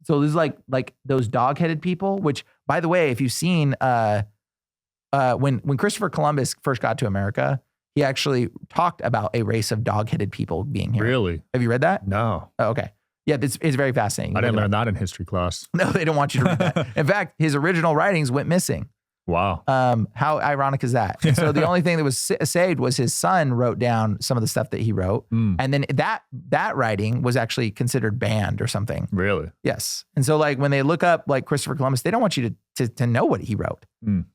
So this is like those dog-headed people, which by the way, if you've seen, when Christopher Columbus first got to America, he actually talked about a race of dog-headed people being here. Really? Have you read that? No. Oh, okay. Yeah, it's very fascinating. I didn't learn that in history class. No, they don't want you to read that. In fact, his original writings went missing. Wow. How ironic is that? And so the only thing that was saved was his son wrote down some of the stuff that he wrote. And then that writing was actually considered banned or something. Really? Yes. And so like when they look up like Christopher Columbus, they don't want you to know what he wrote.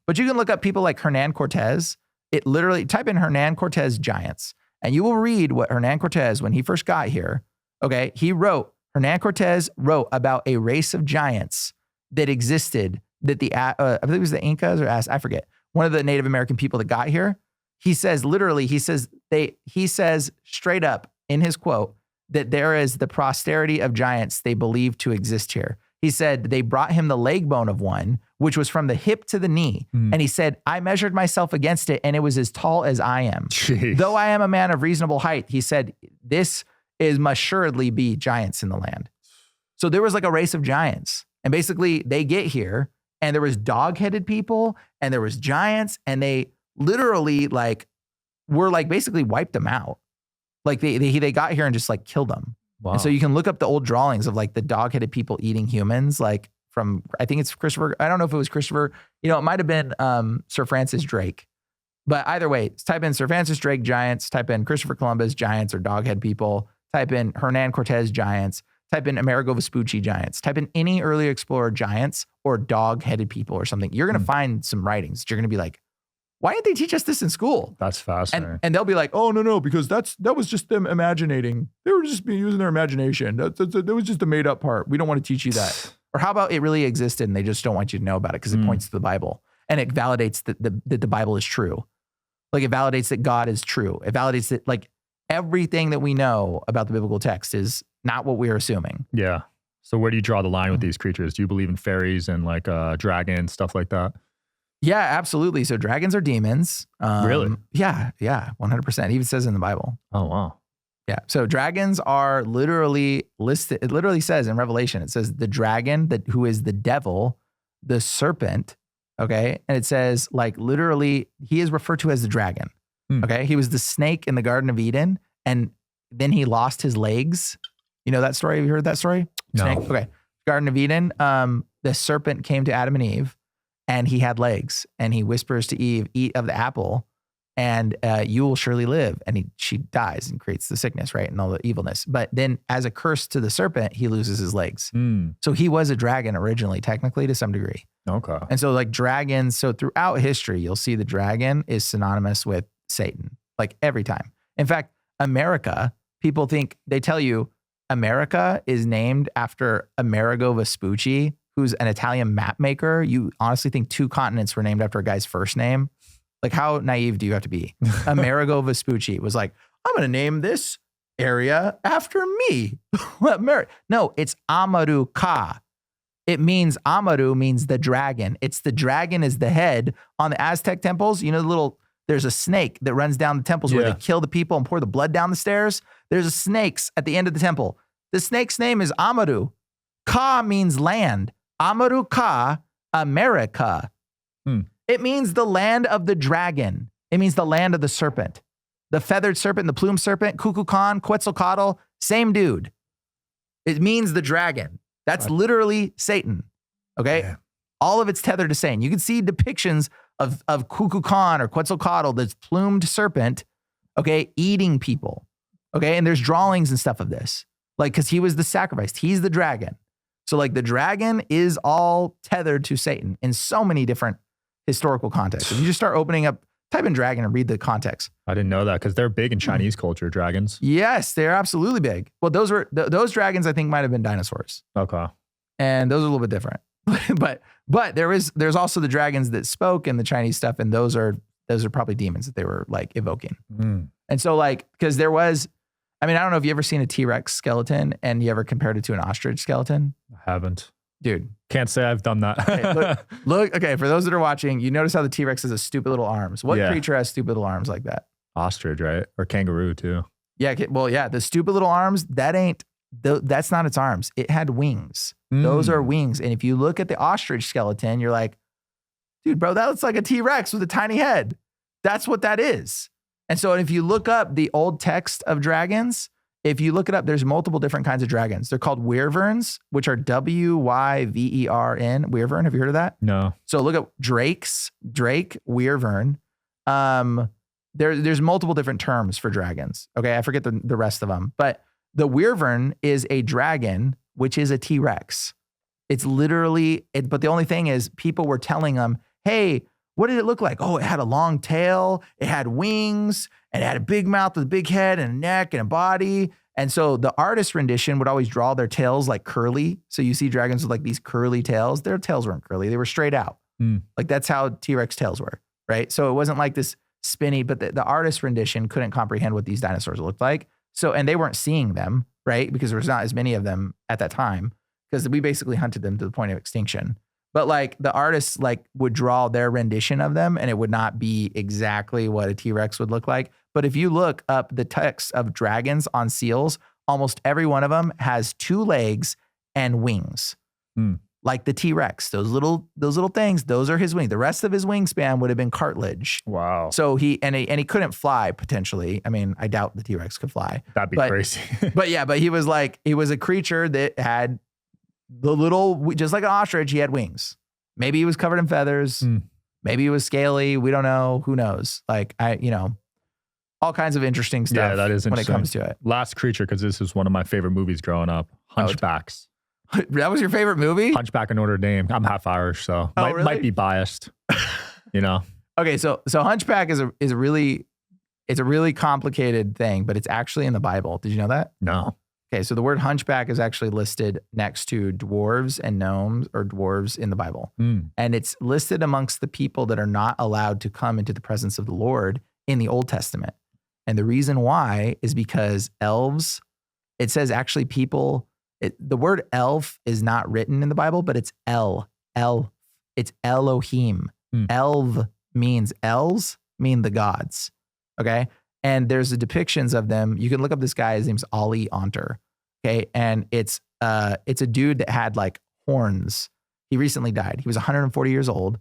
But you can look up people like Hernan Cortez. It literally, type in Hernan Cortez giants, and you will read what Hernan Cortez, when he first got here, okay, Hernan Cortez wrote about a race of giants that existed, that I believe it was the Incas or I forget, one of the Native American people that got here. He says straight up in his quote that there is the posterity of giants they believe to exist here. He said they brought him the leg bone of one, which was from the hip to the knee. And he said, I measured myself against it and it was as tall as I am. Jeez. Though I am a man of reasonable height, he said, this must assuredly be giants in the land. So there was like a race of giants. And basically they get here and there was dog-headed people and there was giants, and they literally basically wiped them out. Like they got here and just like killed them. Wow. And so you can look up the old drawings of like the dog-headed people eating humans, like from, I think it's Christopher. I don't know if it was Christopher. It might have been Sir Francis Drake. But either way, type in Sir Francis Drake giants, type in Christopher Columbus giants or dog-head people, type in Hernan Cortez giants, type in Amerigo Vespucci giants, type in any early explorer giants or dog-headed people or something. You're going to find some writings that you're going to be like, why didn't they teach us this in school? That's fascinating. And they'll be like, oh, no, because that was just them imaginating. They were just using their imagination. That was just the made up part. We don't want to teach you that. Or how about it really existed and they just don't want you to know about it because it points to the Bible and it validates that the Bible is true. Like it validates that God is true. It validates that like everything that we know about the biblical text is not what we're assuming. Yeah. So where do you draw the line with these creatures? Do you believe in fairies and like dragons, stuff like that? Yeah, absolutely. So dragons are demons. Really? Yeah, 100%. It even says in the Bible. Oh, wow. Yeah. So dragons are literally listed. It literally says in Revelation, it says the dragon who is the devil, the serpent. Okay. And it says like literally he is referred to as the dragon. Okay. He was the snake in the Garden of Eden. And then he lost his legs. You know that story? Have you heard that story? No. Snake? Okay. Garden of Eden. The serpent came to Adam and Eve. And he had legs, and he whispers to Eve, eat of the apple, and you will surely live. And she dies and creates the sickness, right? And all the evilness. But then as a curse to the serpent, he loses his legs. So he was a dragon originally, technically to some degree. Okay. And so like dragons, so throughout history, you'll see the dragon is synonymous with Satan, like every time. In fact, America, people think, they tell you America is named after Amerigo Vespucci, who's an Italian map maker. You honestly think 2 continents were named after a guy's first name? Like how naive do you have to be? Amerigo Vespucci was like, I'm going to name this area after me. No, it's Amaru Ka. It means, Amaru means the dragon. It's the dragon is the head. On the Aztec temples, you know, there's a snake that runs down the temples where they kill the people and pour the blood down the stairs. There's snakes at the end of the temple. The snake's name is Amaru. Ka means land. Amaru Ka, America. It means the land of the dragon. It means the land of the serpent. The feathered serpent, the plumed serpent, Kukulkan, Quetzalcoatl, same dude. It means the dragon. That's literally Satan. Okay? Yeah. All of it's tethered to Satan. You can see depictions of Kukulkan or Quetzalcoatl, this plumed serpent, okay, eating people. Okay? And there's drawings and stuff of this. Like, because he was the sacrifice. He's the dragon. So like the dragon is all tethered to Satan in so many different historical contexts. If you just start opening up, type in dragon and read the context. I didn't know that because they're big in Chinese culture, dragons. Yes, they're absolutely big. Well, those dragons I think might have been dinosaurs. Okay. And those are a little bit different. but there's also the dragons that spoke in the Chinese stuff, and those are probably demons that they were like evoking. And so like, because there was, I mean, I don't know if you ever seen a T-Rex skeleton and you ever compared it to an ostrich skeleton. I haven't. Dude. Can't say I've done that. Okay, look, okay, for those that are watching, you notice how the T-Rex has a stupid little arms. What creature has stupid little arms like that? Ostrich, right? Or kangaroo too. Yeah, well, yeah, the stupid little arms, that's not its arms. It had wings. Those are wings. And if you look at the ostrich skeleton, you're like, dude, bro, that looks like a T-Rex with a tiny head. That's what that is. And so if you look up the old text of dragons, if you look it up, there's multiple different kinds of dragons. They're called wyverns, which are W-Y-V-E-R-N. Wyvern, have you heard of that? No. So look up Drake, wyvern. There's multiple different terms for dragons. Okay, I forget the rest of them. But the wyvern is a dragon, which is a T-Rex. It's literally, but the only thing is people were telling them, hey, what did it look like? Oh, it had a long tail, it had wings, and it had a big mouth with a big head and a neck and a body. And so the artist rendition would always draw their tails like curly. So you see dragons with like these curly tails. Their tails weren't curly. They were straight out. Like that's how T-Rex tails were, right? So it wasn't like this spinny, but the artist rendition couldn't comprehend what these dinosaurs looked like. So, and they weren't seeing them, right? Because there was not as many of them at that time, because we basically hunted them to the point of extinction. But like the artists like would draw their rendition of them, and it would not be exactly what a T-Rex would look like. But if you look up the text of dragons on seals, almost every one of them has 2 legs and wings. Like the T-Rex, those little things, those are his wings. The rest of his wingspan would have been cartilage. Wow. So he couldn't fly potentially. I mean, I doubt the T-Rex could fly. That'd be crazy. but he was a creature that had just like an ostrich, he had wings. Maybe he was covered in feathers. Maybe he was scaly. We don't know. Who knows? Like all kinds of interesting stuff. Yeah, that is interesting. When it comes to it. Last Creature, because this is one of my favorite movies growing up. Hunchbacks. That was your favorite movie? Hunchback of Notre Dame. I'm half Irish, so might be biased. Okay, so Hunchback is a really complicated thing, but it's actually in the Bible. Did you know that? No. Okay, so the word hunchback is actually listed next to dwarves and gnomes, or dwarves in the Bible. And it's listed amongst the people that are not allowed to come into the presence of the Lord in the Old Testament. And the reason why is because elves, it says actually people, the word elf is not written in the Bible, but it's it's Elohim. Elv means elves, mean the gods. Okay. And there's the depictions of them. You can look up this guy. His name's Ali Onter. Okay. And it's a dude that had like horns. He recently died. He was 140 years old,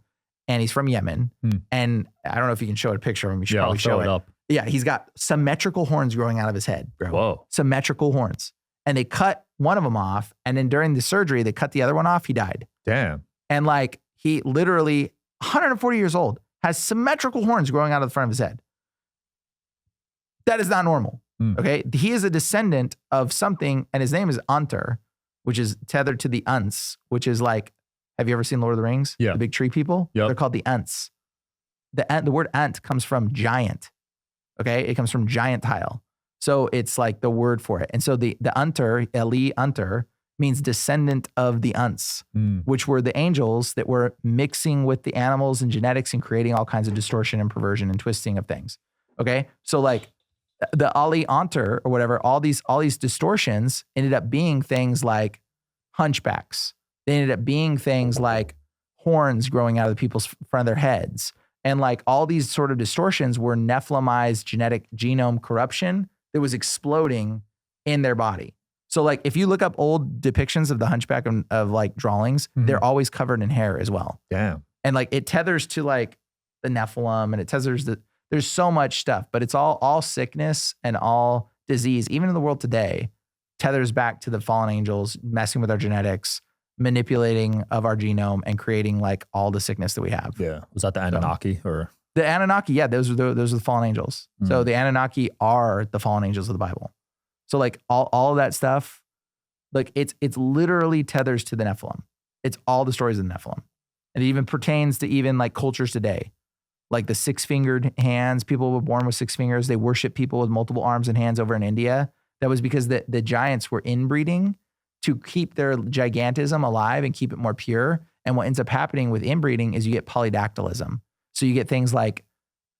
and he's from Yemen. And I don't know if you can show a picture of him. You should probably show it up. Yeah. He's got symmetrical horns growing out of his head, bro. Whoa. Symmetrical horns. And they cut one of them off. And then during the surgery, they cut the other one off. He died. Damn. And like, he literally 140 years old has symmetrical horns growing out of the front of his head. That is not normal. Okay. He is a descendant of something, and his name is Anter, which is tethered to the Unts, which is like, have you ever seen Lord of the Rings? Yeah. The big tree people? Yep. They're called the Unts. The word Unt comes from giant. Okay. It comes from giant tile. So it's like the word for it. And so the Unter, Eli Unter, means descendant of the Unts, which were the angels that were mixing with the animals and genetics and creating all kinds of distortion and perversion and twisting of things. Okay. So like the Ali Onter or whatever, all these distortions ended up being things like hunchbacks. They ended up being things like horns growing out of the people's front of their heads. And like all these sort of distortions were Nephilimized genetic genome corruption that was exploding in their body. So like if you look up old depictions of the hunchback of like drawings, they're always covered in hair as well. Damn. And like it tethers to like the Nephilim, and it tethers there's so much stuff, but it's all sickness and all disease, even in the world today, tethers back to the fallen angels messing with our genetics, manipulating of our genome, and creating like all the sickness that we have. Yeah. Was that the Anunnaki or? The Anunnaki, yeah, those are the fallen angels. So the Anunnaki are the fallen angels of the Bible. So like all of that stuff, like it's literally tethers to the Nephilim. It's all the stories of the Nephilim. And it even pertains to even like cultures today. Like the 6-fingered hands, people were born with 6 fingers. They worship people with multiple arms and hands over in India. That was because the giants were inbreeding to keep their gigantism alive and keep it more pure. And what ends up happening with inbreeding is you get polydactylism. So you get things like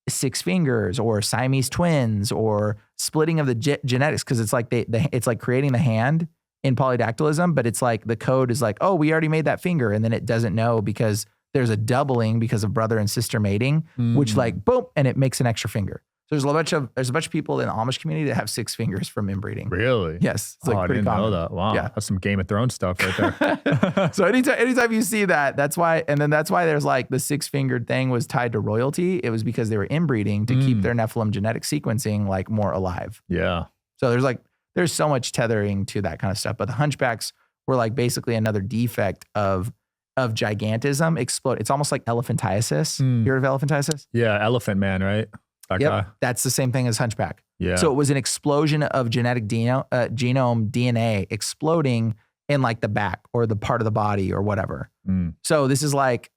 6 fingers or Siamese twins or splitting of the genetics, because it's like it's like creating the hand in polydactylism, but it's like the code is like, oh, we already made that finger, and then it doesn't know because there's a doubling because of brother and sister mating, which like boom, and it makes an extra finger. So there's a bunch of people in the Amish community that have 6 fingers from inbreeding. Really? Yes. It's like I didn't know that. Wow. Yeah. That's some Game of Thrones stuff right there. So anytime you see that, that's why there's like the 6-fingered thing was tied to royalty. It was because they were inbreeding to keep their Nephilim genetic sequencing like more alive. Yeah. So there's so much tethering to that kind of stuff. But the hunchbacks were like basically another defect of gigantism explode. It's almost like elephantiasis. You heard of elephantiasis? Yeah. Elephant Man, right? That guy. That's the same thing as hunchback. Yeah. So it was an explosion of genetic genome DNA exploding in like the back or the part of the body or whatever. So this is like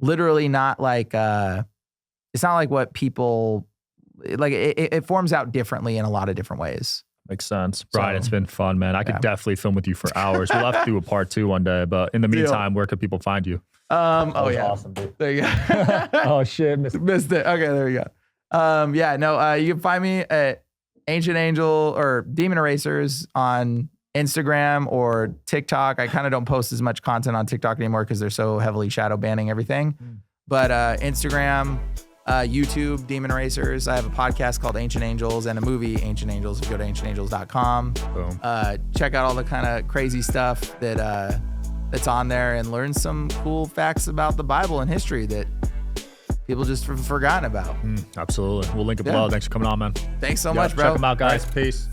literally not like, it's not like what people, like it forms out differently in a lot of different ways. Makes sense. Bryan, it's been fun, man. I could definitely film with you for hours. We'll have to do a part 2 one day, but in the meantime, where could people find you? Awesome, dude. There you go. Oh shit, missed it. Okay, there you go. You can find me at Ancient Angel or Demon Erasers on Instagram or TikTok. I kind of don't post as much content on TikTok anymore because they're so heavily shadow banning everything. But Instagram, YouTube, Demon Erasers. I have a podcast called Ancient Angels and a movie, Ancient Angels. If you go to ancientangels.com, check out all the kind of crazy stuff that's on there and learn some cool facts about the Bible and history that people just forgotten about. Absolutely. We'll link it below. Thanks for coming on, man. Thanks so much, bro. Check them out, guys. Peace.